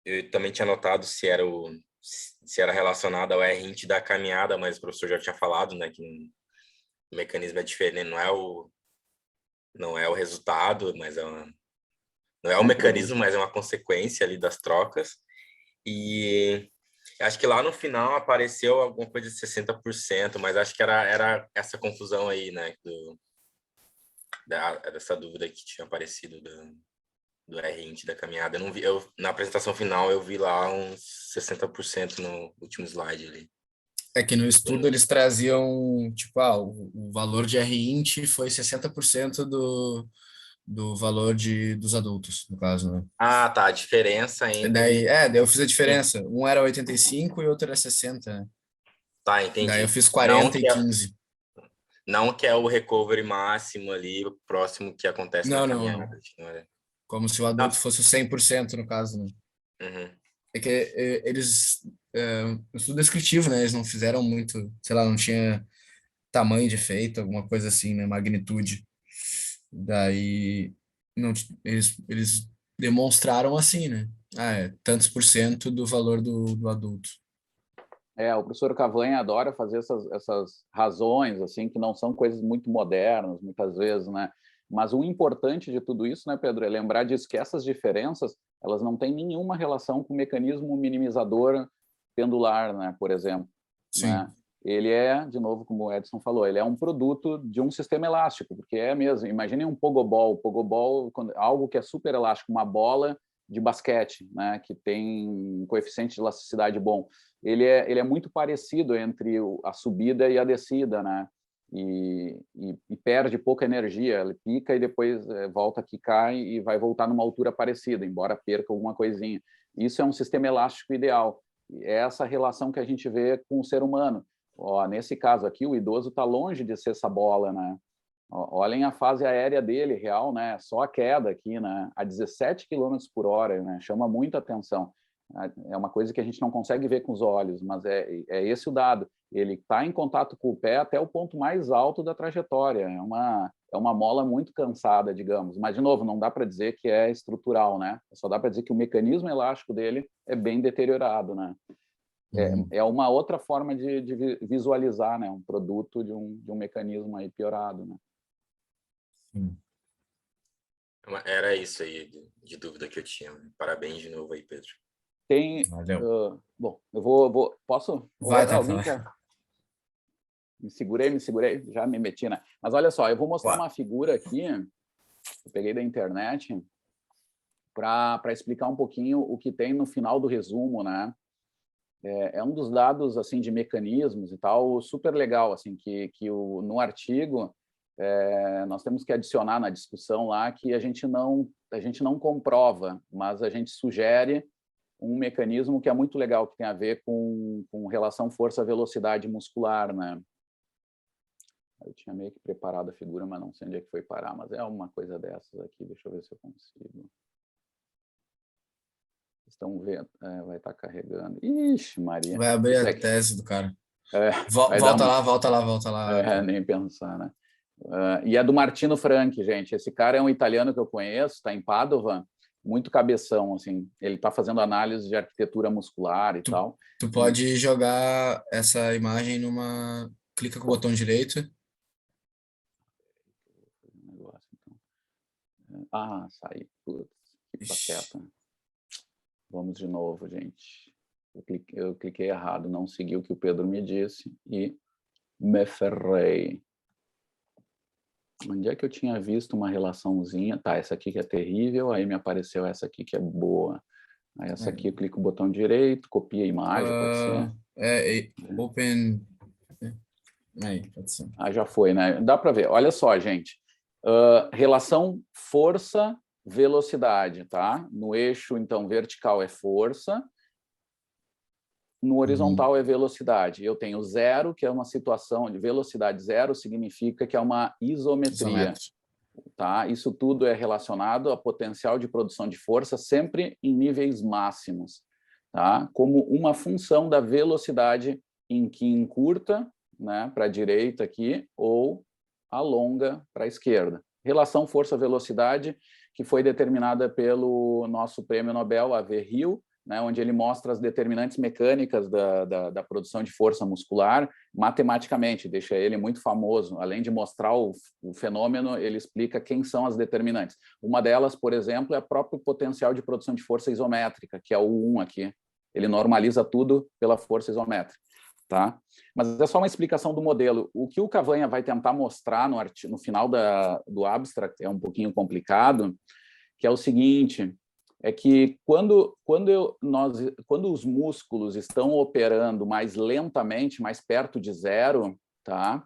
Eu também tinha anotado se era relacionado ao R-int da caminhada, mas o professor já tinha falado, né, que o mecanismo é diferente, não é o resultado, mas não é o mecanismo, mas é uma consequência ali das trocas. E acho que lá no final apareceu alguma coisa de 60%, mas acho que era essa confusão aí, né, dessa dúvida que tinha aparecido do R-int da caminhada. Eu não vi, na apresentação final eu vi lá uns 60% no último slide ali. É que no estudo eles traziam, tipo, o valor de R-int foi 60% do valor dos adultos, no caso, né? Ah, tá, a diferença entre... Daí eu fiz a diferença. Um era 85 e o outro era 60, né? Tá, entendi. Daí eu fiz 40 e 15. Não que é o recovery máximo ali, próximo que acontece na caminhada. Não. Como se o adulto fosse o 100%, no caso, né? Uhum. É que eles... estudo descritivo, né? Eles não fizeram muito... Sei lá, não tinha tamanho de efeito, alguma coisa assim, né? Magnitude. Daí... Não, eles demonstraram assim, né? Tantos por cento do valor do adulto. O professor Cavanha adora fazer essas razões, assim, que não são coisas muito modernas, muitas vezes, né? Mas o importante de tudo isso, né, Pedro, é lembrar disso, que essas diferenças, elas não têm nenhuma relação com o mecanismo minimizador pendular, né, por exemplo. Sim. Né? Ele é, de novo, como o Edson falou, ele é um produto de um sistema elástico, porque é mesmo, imaginem um pogobol, algo que é super elástico, uma bola de basquete, né, que tem um coeficiente de elasticidade bom. Ele é muito parecido entre a subida e a descida, né? e perde pouca energia, ele pica e depois volta a quicar e vai voltar numa altura parecida, embora perca alguma coisinha. Isso é um sistema elástico ideal. É essa relação que a gente vê com o ser humano. Ó, nesse caso aqui, o idoso está longe de ser essa bola, né? Olhem a fase aérea dele, real, né? Só a queda aqui, né? A 17 km por hora, né? Chama muita atenção. É uma coisa que a gente não consegue ver com os olhos, mas é esse o dado. Ele está em contato com o pé até o ponto mais alto da trajetória. É uma mola muito cansada, digamos. Mas, de novo, não dá para dizer que é estrutural, né? Só dá para dizer que o mecanismo elástico dele é bem deteriorado, né? É uma outra forma de visualizar, né? Um produto de um mecanismo aí piorado, né? Sim. Era isso aí de dúvida que eu tinha. Parabéns de novo aí, Pedro. Tem... bom, eu vou... Posso? Vai, tá. Alguém quer? Me segurei, já me meti, né? Mas olha só, eu vou mostrar uma figura aqui, eu peguei da internet, para explicar um pouquinho o que tem no final do resumo, né? É um dos dados, assim, de mecanismos e tal, super legal, assim, no artigo nós temos que adicionar na discussão lá que a gente não comprova, mas a gente sugere um mecanismo que é muito legal, que tem a ver com relação força-velocidade muscular, né? Eu tinha meio que preparado a figura, mas não sei onde é que foi parar, mas é uma coisa dessas aqui, deixa eu ver se eu consigo. Estão vendo? Vai estar carregando. Ixi, Maria. Vai abrir a tese do cara. Volta lá. Nem pensar, né? E é do Martino Franchi, gente. Esse cara é um italiano que eu conheço, está em Padova, muito cabeção, assim. Ele está fazendo análise de arquitetura muscular e tal. Tu pode jogar essa imagem numa... Clica com o botão direito. Saí. Putz, que pateta. Vamos de novo, gente. Eu cliquei errado, não segui o que o Pedro me disse e me ferrei. Onde é que eu tinha visto uma relaçãozinha? Tá, essa aqui que é terrível, aí me apareceu essa aqui que é boa. Aí essa aqui eu clico o botão direito, copia a imagem, pode ser? Open... Aí, pode ser. Já foi, né? Dá para ver. Olha só, gente. Relação força-velocidade, tá? No eixo, então, vertical é força. No horizontal é velocidade. Eu tenho zero, que é uma situação de velocidade zero, significa que é uma isometria. Tá? Isso tudo é relacionado a potencial de produção de força sempre em níveis máximos, tá? Como uma função da velocidade em que encurta, né, para a direita aqui, ou alonga para a esquerda. Relação força-velocidade que foi determinada pelo nosso prêmio Nobel, Averroes, né, onde ele mostra as determinantes mecânicas da produção de força muscular matematicamente, deixa ele muito famoso. Além de mostrar o fenômeno, ele explica quem são as determinantes. Uma delas, por exemplo, é o próprio potencial de produção de força isométrica, que é o 1 aqui. Ele normaliza tudo pela força isométrica. Tá? Mas é só uma explicação do modelo. O que o Cavanha vai tentar mostrar no final do abstract é um pouquinho complicado, que é o seguinte... é que quando os músculos estão operando mais lentamente, mais perto de zero, tá?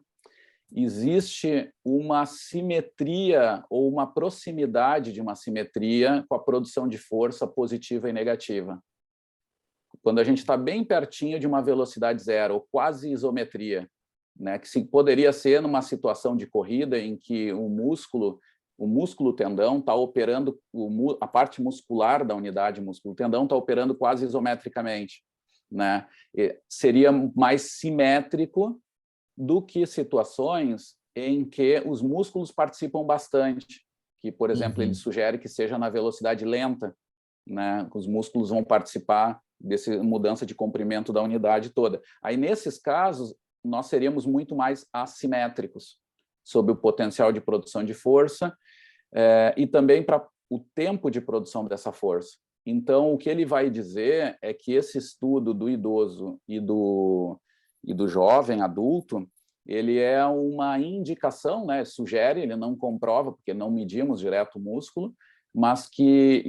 Existe uma simetria ou uma proximidade de uma simetria com a produção de força positiva e negativa. Quando a gente está bem pertinho de uma velocidade zero, ou quase isometria, né? Que poderia ser numa situação de corrida em que o músculo tendão está operando, a parte muscular da unidade músculo tendão está operando quase isometricamente, né? Seria mais simétrico do que situações em que os músculos participam bastante, que, por exemplo, ele sugere que seja na velocidade lenta, né? Os músculos vão participar dessa mudança de comprimento da unidade toda. Aí, nesses casos, nós seríamos muito mais assimétricos sobre o potencial de produção de força e também para o tempo de produção dessa força. Então, o que ele vai dizer é que esse estudo do idoso e do jovem adulto, ele é uma indicação, né? Sugere, ele não comprova, porque não medimos direto o músculo, mas que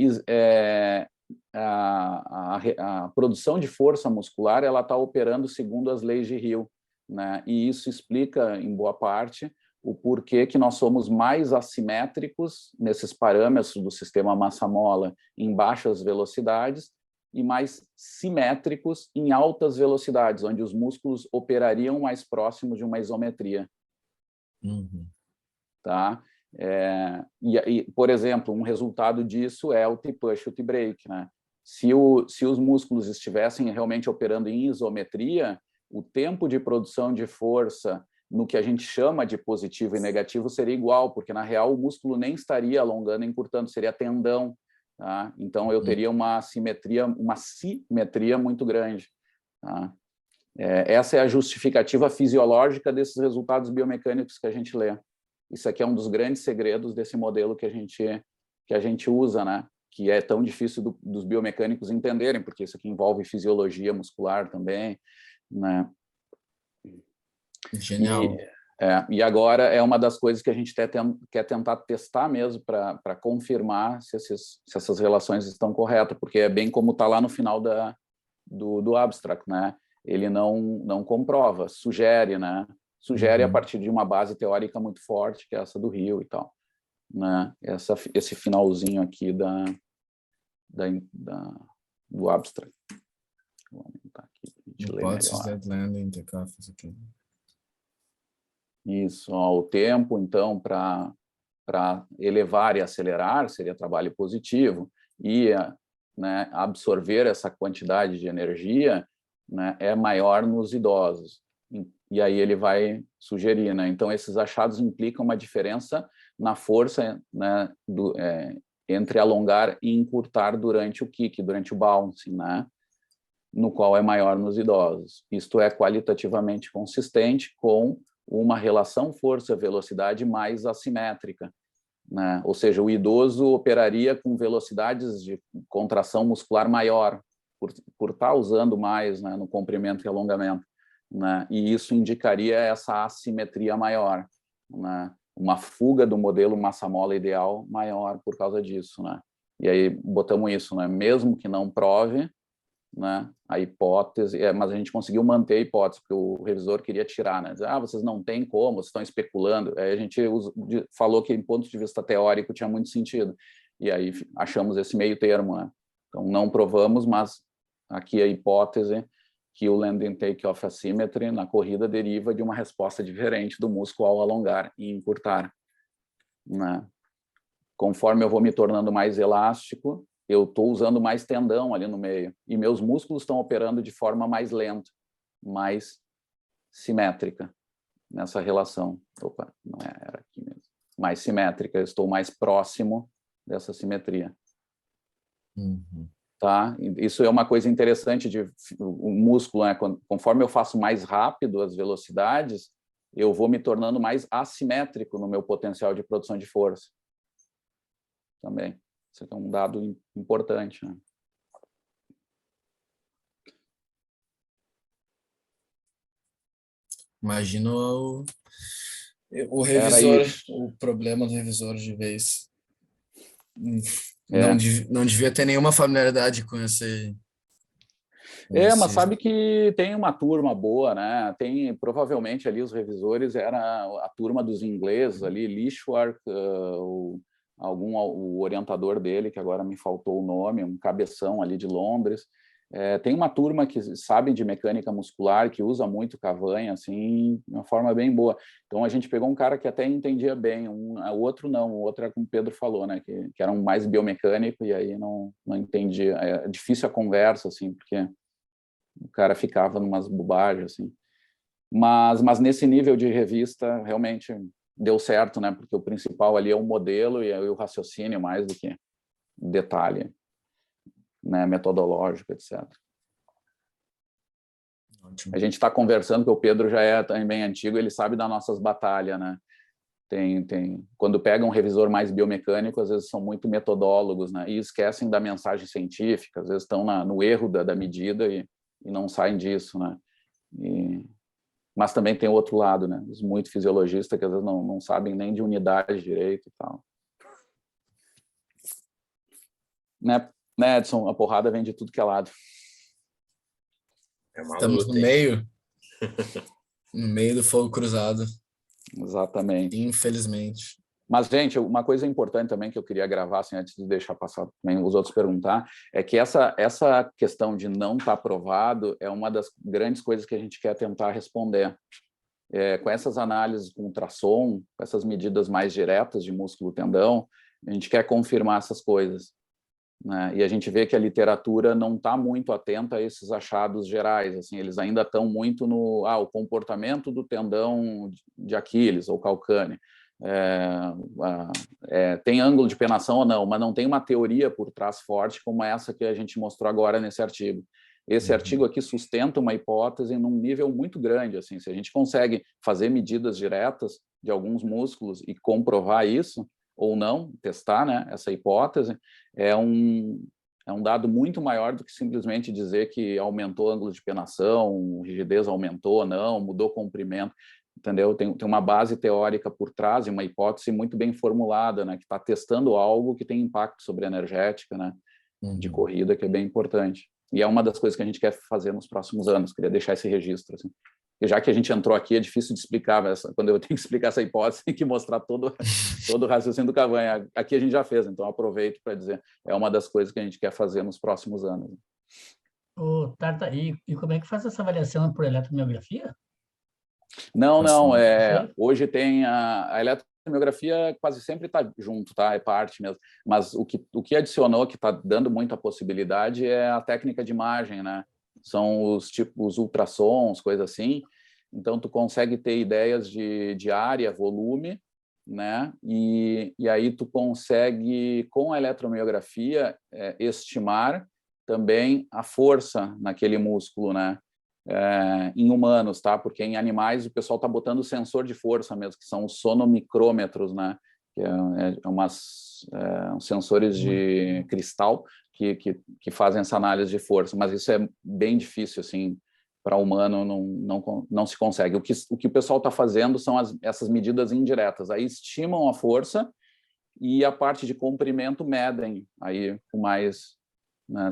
a produção de força muscular ela está operando segundo as leis de Hill, né? E isso explica, em boa parte, o porquê que nós somos mais assimétricos nesses parâmetros do sistema massa-mola em baixas velocidades e mais simétricos em altas velocidades, onde os músculos operariam mais próximos de uma isometria. Tá? Por exemplo, um resultado disso é o T-push, o T-break, né? Se os músculos estivessem realmente operando em isometria, o tempo de produção de força no que a gente chama de positivo e negativo seria igual, porque na real o músculo nem estaria alongando e encurtando, seria tendão, tá? Então eu teria uma simetria muito grande, tá? Essa é a justificativa fisiológica desses resultados biomecânicos que a gente lê. Isso aqui é um dos grandes segredos desse modelo que a gente usa, né? Que é tão difícil dos biomecânicos entenderem, porque isso aqui envolve fisiologia muscular também, né? Genial. E agora é uma das coisas que a gente quer tentar testar mesmo para confirmar se essas relações estão corretas, porque é bem como está lá no final do abstract, né? Ele não comprova, sugere, né? Sugere a partir de uma base teórica muito forte, que é essa do Rio e tal, né? Esse finalzinho aqui do abstract. Vou aumentar aqui para a gente ler Hipóteses melhor. Deadland, Intercaffes aqui. Isso, o tempo, então, para elevar e acelerar seria trabalho positivo, e, né, absorver essa quantidade de energia, né, é maior nos idosos. E aí ele vai sugerir, né? Então, esses achados implicam uma diferença na força, né, entre alongar e encurtar durante o kick, durante o bouncing, né? No qual é maior nos idosos. Isto é qualitativamente consistente com uma relação força-velocidade mais assimétrica, né? Ou seja, o idoso operaria com velocidades de contração muscular maior, por estar usando mais, né, no comprimento e alongamento, né? E isso indicaria essa assimetria maior, né? Uma fuga do modelo massa-mola ideal maior por causa disso, né? E aí botamos isso, né? Mesmo que não prove, né, a hipótese, mas a gente conseguiu manter a hipótese, porque o revisor queria tirar, né? Dizer, vocês não têm como, vocês estão especulando. Aí a gente falou que, em ponto de vista teórico, tinha muito sentido. E aí achamos esse meio termo, né? Então, não provamos, mas aqui a hipótese que o landing take-off asymmetry na corrida deriva de uma resposta diferente do músculo ao alongar e encurtar, né? Conforme eu vou me tornando mais elástico, eu estou usando mais tendão ali no meio, e meus músculos estão operando de forma mais lenta, mais simétrica nessa relação. Opa, não era aqui mesmo. Mais simétrica, eu estou mais próximo dessa simetria. Tá? Isso é uma coisa interessante o músculo, né? Conforme eu faço mais rápido as velocidades, eu vou me tornando mais assimétrico no meu potencial de produção de força. Também. Isso aqui é um dado importante, né? Imagino o revisor, o problema do revisor de vez. Não devia ter nenhuma familiaridade com esse... Mas sabe que tem uma turma boa, né? Tem, provavelmente, ali os revisores era a turma dos ingleses ali, Lishwark, o orientador dele, que agora me faltou o nome, um cabeção ali de Londres. Tem uma turma que sabe de mecânica muscular, que usa muito Cavani, assim, de uma forma bem boa. Então, a gente pegou um cara que até entendia bem, o outro não, o outro é como o Pedro falou, né, que era um mais biomecânico, e aí não entendia. É difícil a conversa, assim, porque o cara ficava numas bobagens, assim. Mas nesse nível de revista, realmente deu certo, né? Porque o principal ali é o modelo e o raciocínio mais do que detalhe, né? Metodológico, etc. Ótimo. A gente está conversando, que o Pedro já é também antigo, ele sabe das nossas batalhas, né? Quando pega um revisor mais biomecânico, às vezes são muito metodólogos, né? E esquecem da mensagem científica, às vezes estão no erro da medida e não saem disso, né? Mas também tem o outro lado, né? Os muito fisiologistas que às vezes não sabem nem de unidade direito e tal. Né, Edson? A porrada vem de tudo que é lado. Estamos no meio. No meio do fogo cruzado, Exatamente. infelizmente. Mas, gente, uma coisa importante também que eu queria gravar, assim, antes de deixar passar também os outros perguntar, é que essa questão de não estar aprovado é uma das grandes coisas que a gente quer tentar responder. Com essas análises com ultrassom, com essas medidas mais diretas de músculo-tendão, a gente quer confirmar essas coisas, né? E a gente vê que a literatura não está muito atenta a esses achados gerais, assim, eles ainda estão muito no o comportamento do tendão de Aquiles ou calcâneo. Tem ângulo de penação ou não, mas não tem uma teoria por trás forte como essa que a gente mostrou agora nesse artigo. Esse artigo aqui sustenta uma hipótese num nível muito grande, assim, se a gente consegue fazer medidas diretas de alguns músculos e comprovar isso, ou não, testar, né, essa hipótese, é um dado muito maior do que simplesmente dizer que aumentou o ângulo de penação, rigidez aumentou ou não, mudou o comprimento, entendeu? Tem uma base teórica por trás e uma hipótese muito bem formulada, né, que está testando algo que tem impacto sobre a energética, né, de corrida, que é bem importante. E é uma das coisas que a gente quer fazer nos próximos anos, queria deixar esse registro, assim. E já que a gente entrou aqui, é difícil de explicar, quando eu tenho que explicar essa hipótese, tem que mostrar todo o raciocínio do Cavanha. Aqui a gente já fez, então aproveito para dizer, é uma das coisas que a gente quer fazer nos próximos anos. Tarta, e como é que faz essa avaliação por eletromiografia? Não, hoje tem a eletromiografia quase sempre está junto, tá? É parte mesmo. Mas o que adicionou, que está dando muita possibilidade, é a técnica de imagem, né? São os ultrassons, coisas assim. Então, tu consegue ter ideias de área, volume, né? E aí tu consegue, com a eletromiografia, estimar também a força naquele músculo, né? Em humanos, tá? Porque em animais o pessoal está botando sensor de força mesmo, que são os sonomicrômetros, né? Que sensores de cristal que fazem essa análise de força, mas isso é bem difícil, assim, para humano não se consegue. O que o pessoal está fazendo são essas medidas indiretas, aí estimam a força e a parte de comprimento medem aí com mais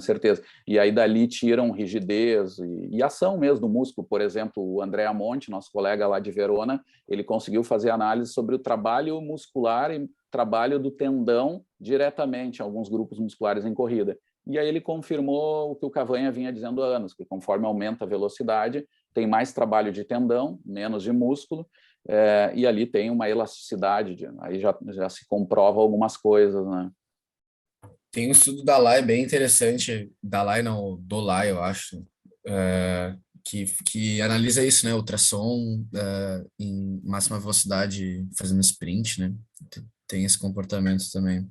certeza. E aí dali tiram rigidez e ação mesmo do músculo. Por exemplo, o André Amonte, nosso colega lá de Verona, ele conseguiu fazer análise sobre o trabalho muscular e trabalho do tendão diretamente em alguns grupos musculares em corrida. E aí ele confirmou o que o Cavanha vinha dizendo há anos, que conforme aumenta a velocidade, tem mais trabalho de tendão, menos de músculo, e ali tem uma elasticidade, aí já se comprova algumas coisas, né? Tem um estudo da Lai bem interessante, da Lai não, do Lai, eu acho, que analisa isso, né? Ultrassom em máxima velocidade fazendo sprint, né? Tem esse comportamento também.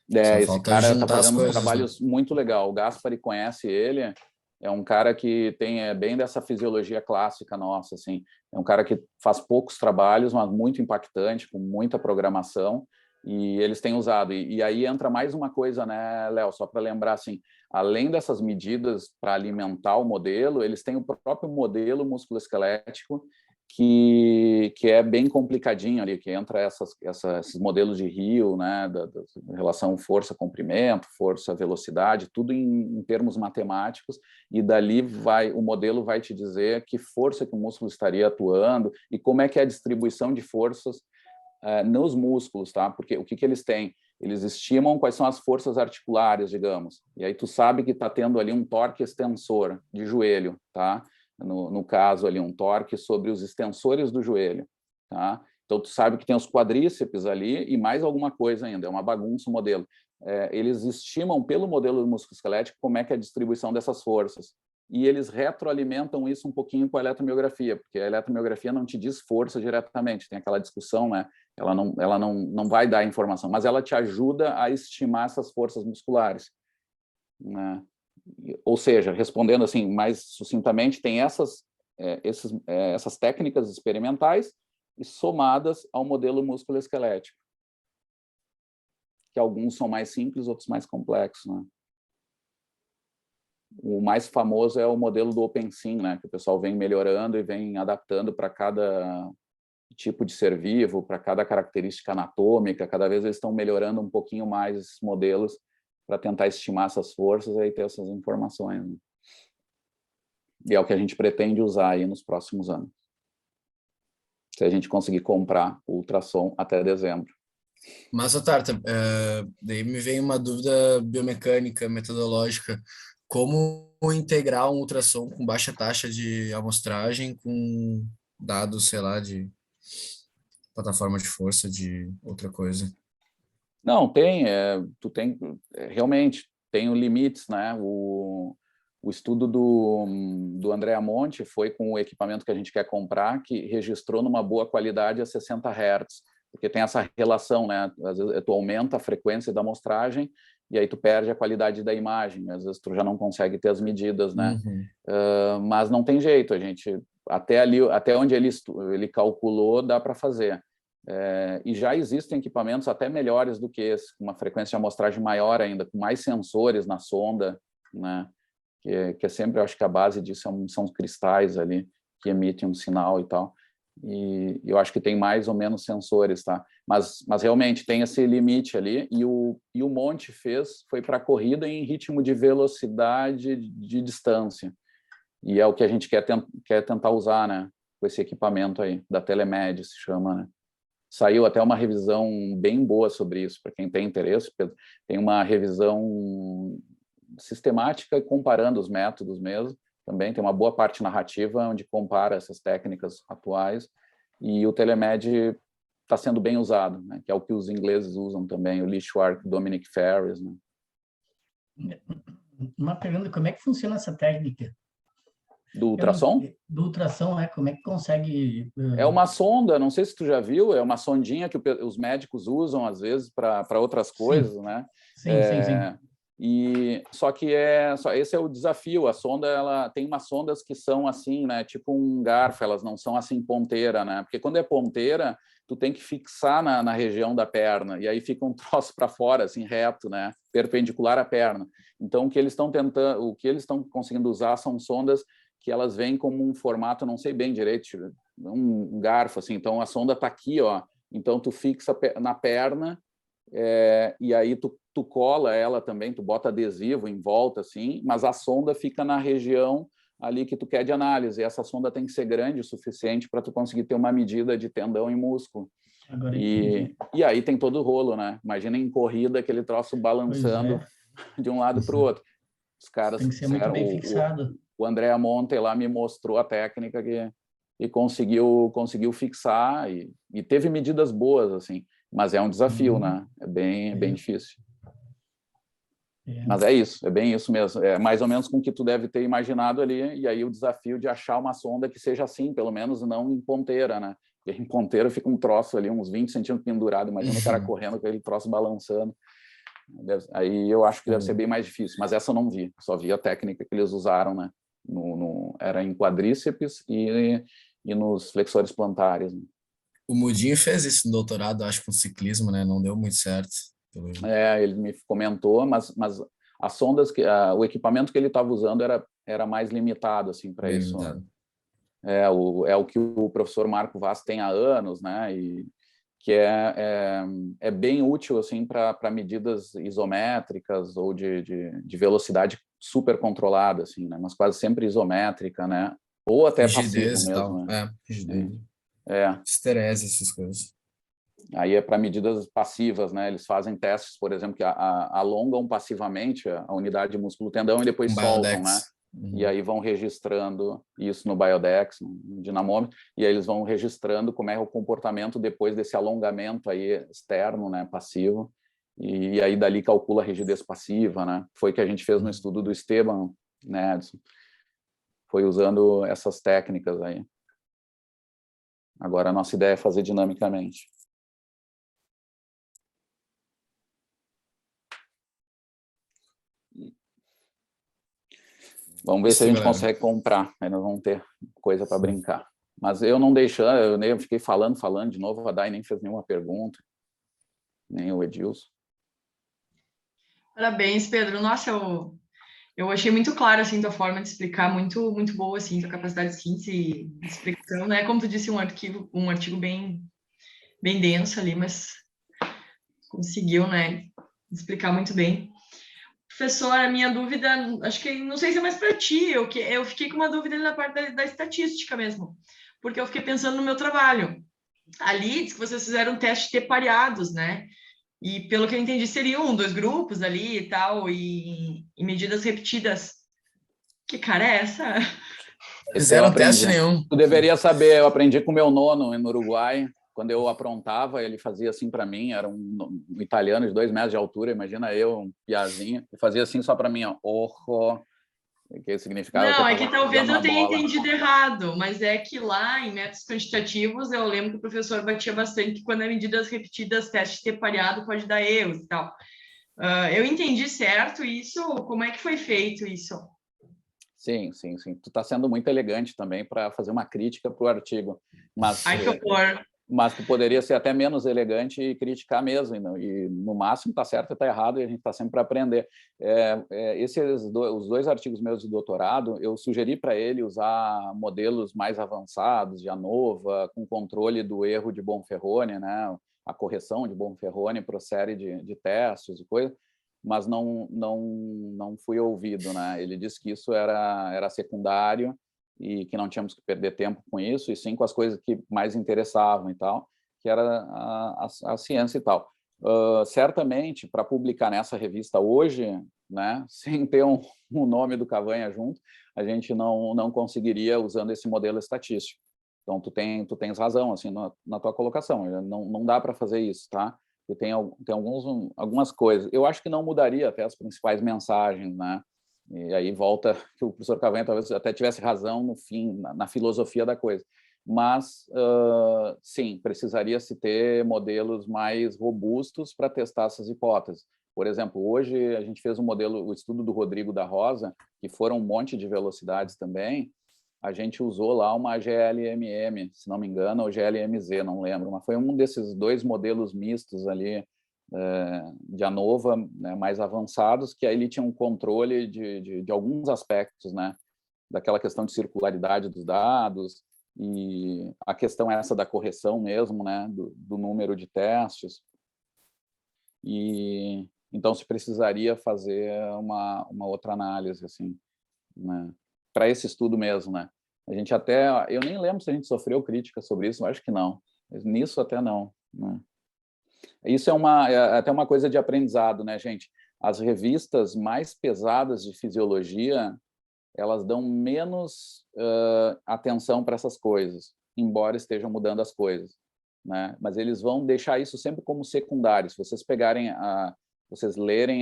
Só Esse falta cara está juntar as fazendo coisas, trabalhos né? muito legal. O Gaspari conhece ele, é um cara que tem bem dessa fisiologia clássica nossa, assim. É um cara que faz poucos trabalhos, mas muito impactante, com muita programação, e eles têm usado. E aí entra mais uma coisa, né, Léo, só para lembrar, assim, além dessas medidas para alimentar o modelo, eles têm o próprio modelo musculoesquelético, que é bem complicadinho ali, que entra esses modelos de Rio, né, da relação força-comprimento, força-velocidade, tudo em termos matemáticos, e dali o modelo vai te dizer que força que o músculo estaria atuando e como é que é a distribuição de forças nos músculos, tá? Porque o que eles têm? Eles estimam quais são as forças articulares, digamos, e aí tu sabe que está tendo ali um torque extensor de joelho, tá? No caso ali, um torque sobre os extensores do joelho, tá? Então, tu sabe que tem os quadríceps ali e mais alguma coisa ainda, é uma bagunça o modelo. Eles estimam pelo modelo musculoesquelético como é que é a distribuição dessas forças. E eles retroalimentam isso um pouquinho com a eletromiografia, porque a eletromiografia não te diz força diretamente, tem aquela discussão, né? Ela não vai dar informação, mas ela te ajuda a estimar essas forças musculares, né? Ou seja, respondendo assim mais sucintamente, tem essas técnicas experimentais e somadas ao modelo musculoesquelético, que alguns são mais simples, outros mais complexos, né? O mais famoso é o modelo do OpenSym, né, que o pessoal vem melhorando e vem adaptando para cada tipo de ser vivo, para cada característica anatômica. Cada vez eles estão melhorando um pouquinho mais esses modelos para tentar estimar essas forças e ter essas informações, né? E é o que a gente pretende usar aí nos próximos anos. se a gente conseguir comprar o ultrassom até dezembro. Mas, Tarta, daí me vem uma dúvida biomecânica, metodológica. Como integrar um ultrassom com baixa taxa de amostragem com dados, sei lá, de plataforma de força, de outra coisa? Não, tu tem, realmente, tem limites, né? O estudo do André Amonte foi com o equipamento que a gente quer comprar, que registrou numa boa qualidade a 60 Hz, porque tem essa relação, né? Às vezes tu aumenta a frequência da amostragem e aí tu perde a qualidade da imagem, às vezes tu já não consegue ter as medidas, né? Mas não tem jeito, a gente, até onde ele calculou, dá para fazer. E já existem equipamentos até melhores do que esse, com uma frequência de amostragem maior ainda, com mais sensores na sonda, né? Que é sempre, eu acho que a base disso são os cristais ali, que emitem um sinal e tal. E eu acho que tem mais ou menos sensores, tá? Mas realmente tem esse limite ali, e o Monte foi para corrida em ritmo de velocidade de distância. E é o que a gente quer tentar usar, né? Com esse equipamento aí, da Telemed, se chama, né? Saiu até uma revisão bem boa sobre isso, para quem tem interesse. Tem uma revisão sistemática comparando os métodos mesmo. Também tem uma boa parte narrativa onde compara essas técnicas atuais. E o Telemed está sendo bem usado, né? Que é o que os ingleses usam também, o Lee Schwartz, Dominic Ferris, né? Uma pergunta, como é que funciona essa técnica? Do ultrassom? Do ultrassom, como é que consegue... É uma sonda, não sei se tu já viu, é uma sondinha que os médicos usam, às vezes, para outras coisas, né? Sim. E só que esse é o desafio. A sonda, ela tem umas sondas que são assim, né? Tipo um garfo, elas não são assim ponteira, né? Porque quando é ponteira, tu tem que fixar na região da perna, e aí fica um troço para fora, assim, reto, né? Perpendicular à perna. Então, o que eles estão conseguindo usar são sondas que elas vêm como um formato, não sei bem direito, um garfo, assim. Então, a sonda está aqui, ó. Então, tu fixa na perna, e aí tu cola ela também, tu bota adesivo em volta, assim, mas a sonda fica na região ali que tu quer de análise. E essa sonda tem que ser grande o suficiente para tu conseguir ter uma medida de tendão e músculo. E aí tem todo o rolo, né? Imagina em corrida aquele troço balançando de um lado para o outro. Os caras tem que ser muito bem fixado. O André Amonte lá me mostrou a técnica que conseguiu fixar e teve medidas boas, assim. Mas é um desafio, né? É bem difícil. Mas é isso, é bem isso mesmo. É mais ou menos com o que tu deve ter imaginado ali, e aí o desafio de achar uma sonda que seja assim, pelo menos, não em ponteira, né? Porque em ponteira fica um troço ali, uns 20 centímetros pendurado, imagina o cara correndo com aquele troço balançando. Aí eu acho que deve ser bem mais difícil, mas essa eu não vi, só vi a técnica que eles usaram, né? Era em quadríceps e nos flexores plantares. Né? O Mudinho fez isso no doutorado, acho, com ciclismo, né? Não deu muito certo. Ele me comentou, mas as sondas, o equipamento que ele estava usando era mais limitado, assim, para isso. Limitado. É o que o professor Marco Vaz tem há anos, né? E que é bem útil, assim, para medidas isométricas ou de velocidade super controlada, assim, né? Mas quase sempre isométrica, né? Ou até rigidez passivo mesmo, né? Rigidez. Esterese, essas coisas. Aí é para medidas passivas, né? Eles fazem testes, por exemplo, que alongam passivamente a unidade de músculo-tendão e depois soltam, né? E aí vão registrando isso no Biodex, no dinamômetro, e aí eles vão registrando como é o comportamento depois desse alongamento aí externo, né? Passivo. E aí dali calcula a rigidez passiva, né? Foi o que a gente fez no estudo do Esteban, né, Edson? Foi usando essas técnicas aí. Agora a nossa ideia é fazer dinamicamente. Vamos ver se a gente consegue comprar, aí nós vamos ter coisa para brincar. Mas eu não deixando, eu fiquei falando de novo, a Dai nem fez nenhuma pergunta, nem o Edilson. Parabéns, Pedro. Nossa, eu achei muito claro, assim, tua forma de explicar, muito, muito boa, assim, tua capacidade de síntese e de explicação, né? Como tu disse, um artigo bem denso ali, mas conseguiu, né, explicar muito bem. Professor, a minha dúvida, acho que, não sei se é mais para ti, eu fiquei com uma dúvida na parte da estatística mesmo, porque eu fiquei pensando no meu trabalho. ali diz que vocês fizeram um teste de pareados, né? E pelo que eu entendi, seriam 2 grupos ali e tal, e medidas repetidas. Que cara é essa? Fizeram teste nenhum. Tu deveria saber, eu aprendi com o meu nono no Uruguai. Quando eu aprontava, ele fazia assim para mim, era um italiano de 2 metros de altura, imagina eu, um piazinho, ele fazia assim só para mim, ó, ojo, que significava Não, que é que talvez eu jogando tenha bola. entendido errado, mas é que lá em métodos quantitativos eu lembro que o professor batia bastante que quando é medidas repetidas, teste de pareado pode dar erros e tal. Eu entendi certo isso? Como é que foi feito isso? Sim. Tu está sendo muito elegante também para fazer uma crítica para o artigo. Ai, que horror. Mas tu poderia ser até menos elegante e criticar mesmo. E no máximo está certo e está errado, e a gente está sempre para aprender. Os 2 artigos meus de doutorado, eu sugeri para ele usar modelos mais avançados de ANOVA, com controle do erro de Bonferroni, né? A correção de Bonferroni para a série de testes e coisa, mas não fui ouvido, né? Ele disse que isso era secundário e que não tínhamos que perder tempo com isso, e sim com as coisas que mais interessavam e tal, que era a ciência e tal. Certamente, para publicar nessa revista hoje, né, sem ter um nome do Cavanha junto, a gente não conseguiria usando esse modelo estatístico. Então, tu tens razão assim, na tua colocação, não dá para fazer isso, tá? E tem algumas coisas. Eu acho que não mudaria até as principais mensagens, né? E aí volta que o professor Cavanha talvez até tivesse razão no fim, na filosofia da coisa. Mas, sim, precisaria-se ter modelos mais robustos para testar essas hipóteses. Por exemplo, hoje a gente fez o estudo do Rodrigo da Rosa, que foram um monte de velocidades também. A gente usou lá uma GLMM, se não me engano, ou GLMZ, não lembro, mas foi um desses 2 modelos mistos ali, de ANOVA, né, mais avançados, que aí ele tinha um controle de alguns aspectos, né, daquela questão de circularidade dos dados e a questão essa da correção mesmo, né, do número de testes. E então se precisaria fazer uma outra análise, assim, né, para esse estudo mesmo, né. A gente eu nem lembro se a gente sofreu crítica sobre isso, eu acho que não. Nisso até não, né. Isso é até uma coisa de aprendizado, né, gente? As revistas mais pesadas de fisiologia, elas dão menos atenção para essas coisas, embora estejam mudando as coisas, né? Mas eles vão deixar isso sempre como secundário. Se vocês vocês lerem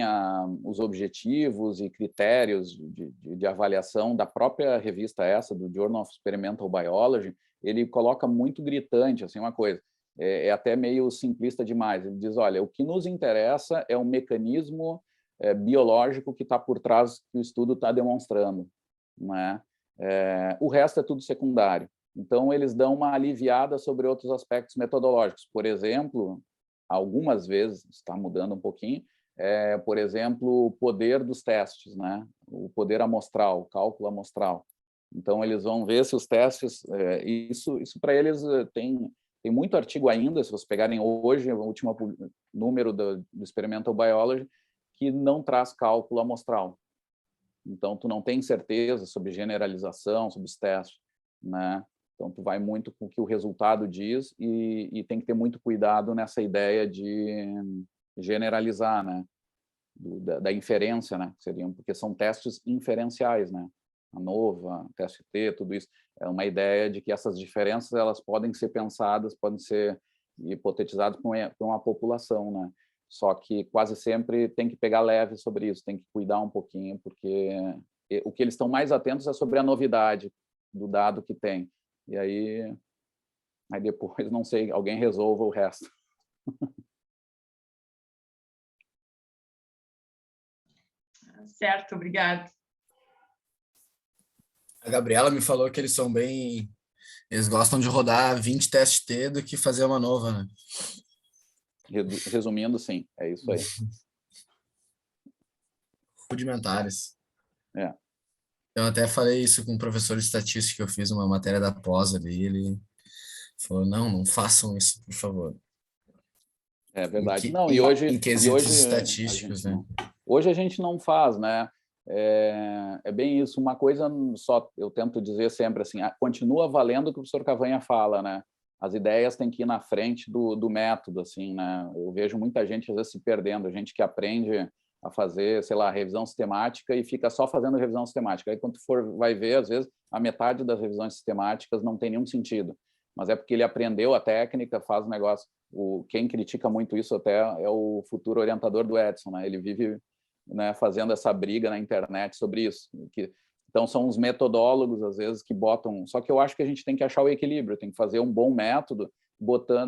os objetivos e critérios de avaliação da própria revista do Journal of Experimental Biology, ele coloca muito gritante, assim, uma coisa. É até meio simplista demais. Ele diz, olha, o que nos interessa é o mecanismo biológico que está por trás que o estudo está demonstrando, né? O resto é tudo secundário. Então, eles dão uma aliviada sobre outros aspectos metodológicos. Por exemplo, algumas vezes, está mudando um pouquinho, por exemplo, o poder dos testes, né? O poder amostral, o cálculo amostral. Então, eles vão ver se os testes... isso para eles tem muito artigo ainda, se vocês pegarem hoje, o último número do Experimental Biology, que não traz cálculo amostral. Então, tu não tem certeza sobre generalização, sobre os testes, né? Então, tu vai muito com o que o resultado diz e tem que ter muito cuidado nessa ideia de generalizar, né? Da inferência, né? Porque são testes inferenciais, né? ANOVA, TST, tudo isso. É uma ideia de que essas diferenças elas podem ser pensadas, podem ser hipotetizadas com uma população, né? Só que quase sempre tem que pegar leve sobre isso, tem que cuidar um pouquinho, porque o que eles estão mais atentos é sobre a novidade do dado que tem. E aí depois, não sei, alguém resolva o resto. Certo, obrigado. A Gabriela me falou que eles são bem... Eles gostam de rodar 20 TST do que fazer uma nova, né? Resumindo, sim, é isso aí. Rudimentares. Eu até falei isso com um professor de estatística que eu fiz uma matéria da pós ali, ele falou, não façam isso, por favor. É verdade. Em quesitos estatísticos, né? Hoje a gente não faz, né? É bem isso. Uma coisa só eu tento dizer sempre assim, continua valendo o que o professor Cavanha fala, né? as ideias têm que ir na frente do método, assim, né? Eu vejo muita gente, às vezes, se perdendo, gente que aprende a fazer, sei lá, revisão sistemática e fica só fazendo revisão sistemática. Aí, quando tu vai ver, às vezes, a metade das revisões sistemáticas não tem nenhum sentido. Mas é porque ele aprendeu a técnica, faz o negócio. Quem critica muito isso até é o futuro orientador do Edson, né? Ele vive, né, fazendo essa briga na internet sobre isso. Então, são os metodólogos, às vezes, que botam... Só que eu acho que a gente tem que achar o equilíbrio, tem que fazer um bom método,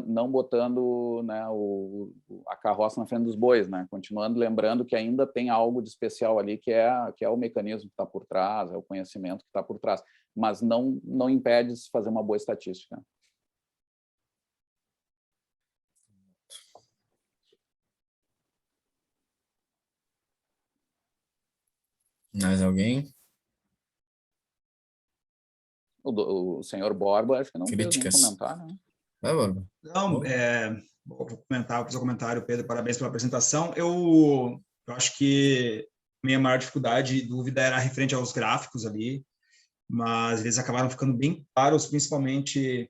não botando, né, a carroça na frente dos bois, né? Continuando lembrando que ainda tem algo de especial ali, que é o mecanismo que está por trás, é o conhecimento que está por trás, mas não impede de se fazer uma boa estatística. Mais alguém? O senhor Borba, acho que não fez nenhum Críticas. comentário, né? Vai, Borba. Não, vou fazer um comentário, Pedro, parabéns pela apresentação. Eu acho que minha maior dificuldade e dúvida era referente aos gráficos ali, mas eles acabaram ficando bem claros, principalmente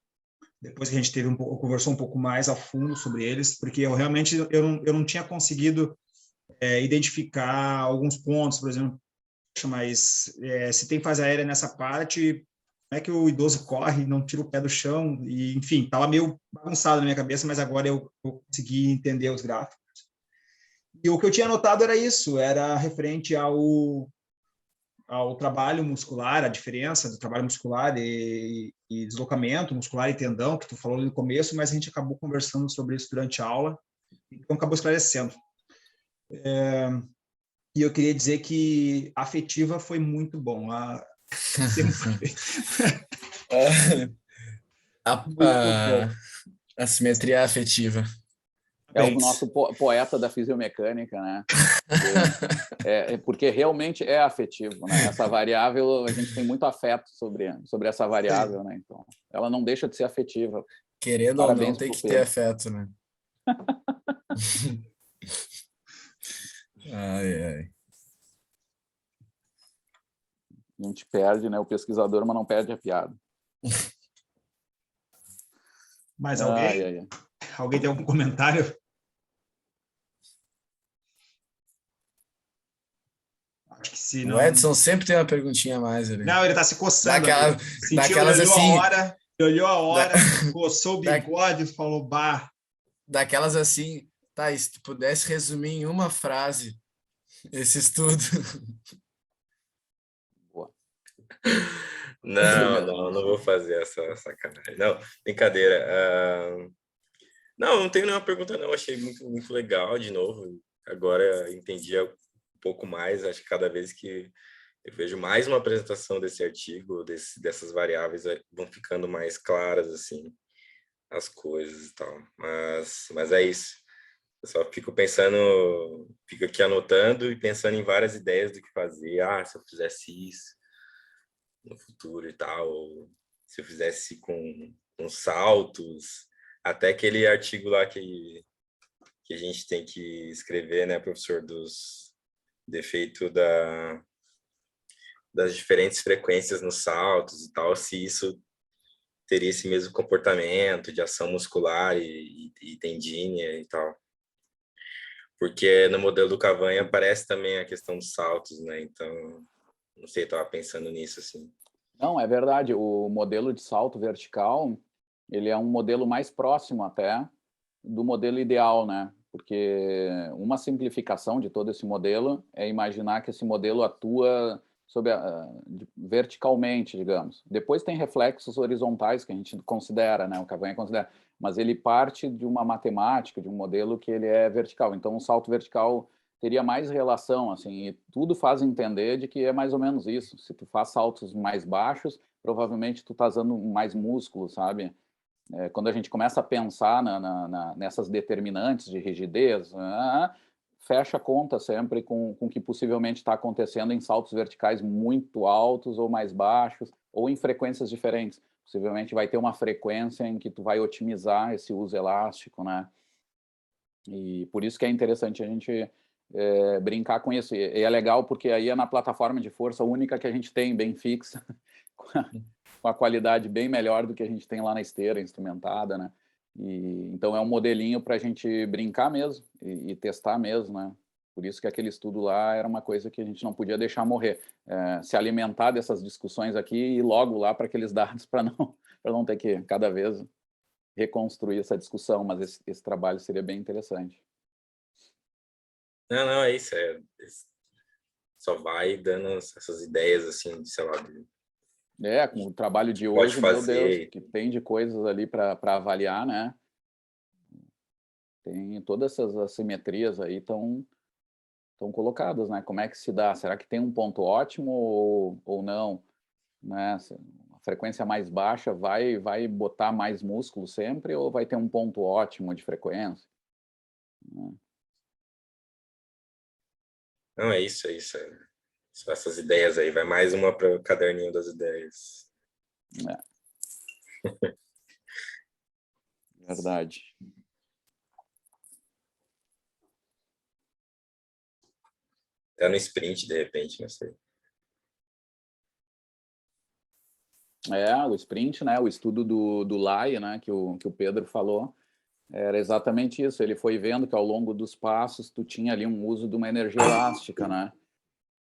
depois que a gente conversou um pouco mais a fundo sobre eles, porque eu realmente eu não tinha conseguido identificar alguns pontos, por exemplo, mas se tem fase aérea nessa parte, como é que o idoso corre, não tira o pé do chão, e enfim, estava meio bagunçado na minha cabeça, mas agora eu consegui entender os gráficos. E o que eu tinha notado era isso, era referente ao trabalho muscular, a diferença do trabalho muscular e deslocamento muscular e tendão, que tu falou no começo, mas a gente acabou conversando sobre isso durante a aula, então acabou esclarecendo. E eu queria dizer que a afetiva foi muito bom. A simetria afetiva. É o nosso poeta da fisiomecânica, né? Porque realmente é afetivo, né? Essa variável, a gente tem muito afeto sobre essa variável, né? Então, ela não deixa de ser afetiva. Querendo Parabéns ou não, tem pro que Pedro. ter afeto, né? Ai. A gente perde, né? O pesquisador, mas não perde a piada. Mais alguém? Alguém tem algum comentário? Acho que se não... O Edson sempre tem uma perguntinha a mais ali. Não, ele está se coçando. Daquelas ele olhou a hora, assim, coçou o bigode e falou, bah. Daquelas assim, tá, se tu pudesse resumir em uma frase esse estudo. Não vou fazer essa sacanagem. Não, brincadeira. Não tenho nenhuma pergunta, não. Achei muito, muito legal, de novo. Agora entendi um pouco mais. Acho que cada vez que eu vejo mais uma apresentação desse artigo, dessas variáveis, vão ficando mais claras, assim, as coisas e tal. Mas é isso. Eu só fico aqui anotando e pensando em várias ideias do que fazer. Se eu fizesse isso no futuro e tal, ou se eu fizesse com saltos, até aquele artigo lá que a gente tem que escrever, né, professor, dos defeitos das diferentes frequências nos saltos e tal, se isso teria esse mesmo comportamento de ação muscular e tendínea e tal. Porque no modelo do Cavanha aparece também a questão dos saltos, né? Então, não sei, estava pensando nisso, assim. Não, é verdade. O modelo de salto vertical, ele é um modelo mais próximo até do modelo ideal, né? Porque uma simplificação de todo esse modelo é imaginar que esse modelo atua verticalmente, digamos. Depois tem reflexos horizontais que a gente considera, né? O Cavanha considera, mas ele parte de uma matemática, de um modelo que ele é vertical. Então, o salto vertical teria mais relação, assim, e tudo faz entender de que é mais ou menos isso. Se tu faz saltos mais baixos, provavelmente tu tá usando mais músculo, sabe? Quando a gente começa a pensar nessas determinantes de rigidez, fecha a conta sempre com o que possivelmente está acontecendo em saltos verticais muito altos ou mais baixos, ou em frequências diferentes. Possivelmente vai ter uma frequência em que tu vai otimizar esse uso elástico, né? E por isso que é interessante a gente brincar com isso. E é legal porque aí é na plataforma de força única que a gente tem, bem fixa, a qualidade bem melhor do que a gente tem lá na esteira instrumentada, né? Então é um modelinho para a gente brincar mesmo e testar mesmo, né? Por isso que aquele estudo lá era uma coisa que a gente não podia deixar morrer. Se alimentar dessas discussões aqui e ir logo lá para aqueles dados para não ter que cada vez reconstruir essa discussão, mas esse trabalho seria bem interessante. Não, é isso. Só vai dando essas ideias, assim, sei lá. Com o trabalho de Pode hoje, meu fazer. Deus, que tem de coisas ali para avaliar, né? Tem todas essas assimetrias aí estão colocadas, né? Como é que se dá? Será que tem um ponto ótimo ou não? Né? A frequência mais baixa vai botar mais músculo sempre ou vai ter um ponto ótimo de frequência? Não, é isso. Só essas ideias aí. Vai mais uma para o caderninho das ideias. Verdade. Até no sprint, de repente, não sei. O sprint, né? O estudo do Lai, né? Que o Pedro falou, era exatamente isso. Ele foi vendo que ao longo dos passos tu tinha ali um uso de uma energia elástica, né?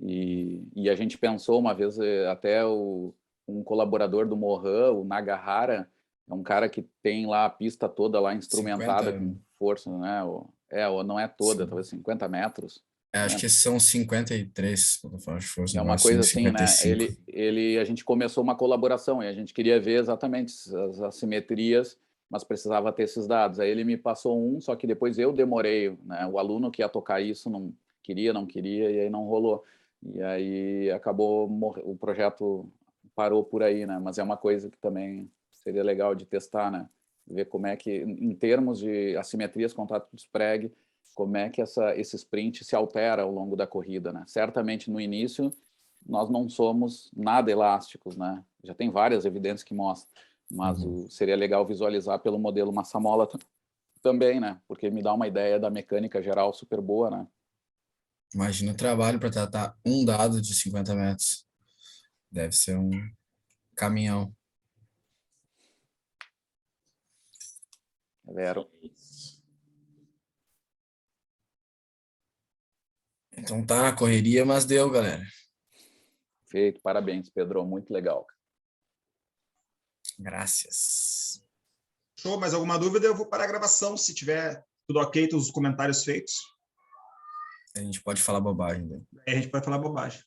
E a gente pensou uma vez, até um colaborador do Mohan, o Nagahara, é um cara que tem lá a pista toda lá instrumentada 50... com força, né? Ou não é toda, Sim. talvez 50 metros. Acho que são 53 plataformas de força. É uma coisa assim, 55. né? A gente começou uma colaboração e a gente queria ver exatamente as assimetrias, mas precisava ter esses dados. Aí ele me passou só que depois eu demorei, né? O aluno que ia tocar isso não queria, e aí não rolou. E aí acabou, o projeto parou por aí, né? Mas é uma coisa que também seria legal de testar, né? Ver como é que, em termos de assimetrias, contato dos preg, como é que esse sprint se altera ao longo da corrida, né? Certamente no início nós não somos nada elásticos, né? Já tem várias evidências que mostram, mas seria legal visualizar pelo modelo Massamola também, né? Porque me dá uma ideia da mecânica geral super boa, né? Imagina o trabalho para tratar um dado de 50 metros. Deve ser um caminhão. Vero. Então tá na correria, mas deu, galera. Feito, parabéns, Pedro, muito legal. Graças. Show, mais alguma dúvida? Eu vou parar a gravação, se tiver tudo ok, todos os comentários feitos. A gente pode falar bobagem, né? Aí a gente pode falar bobagem.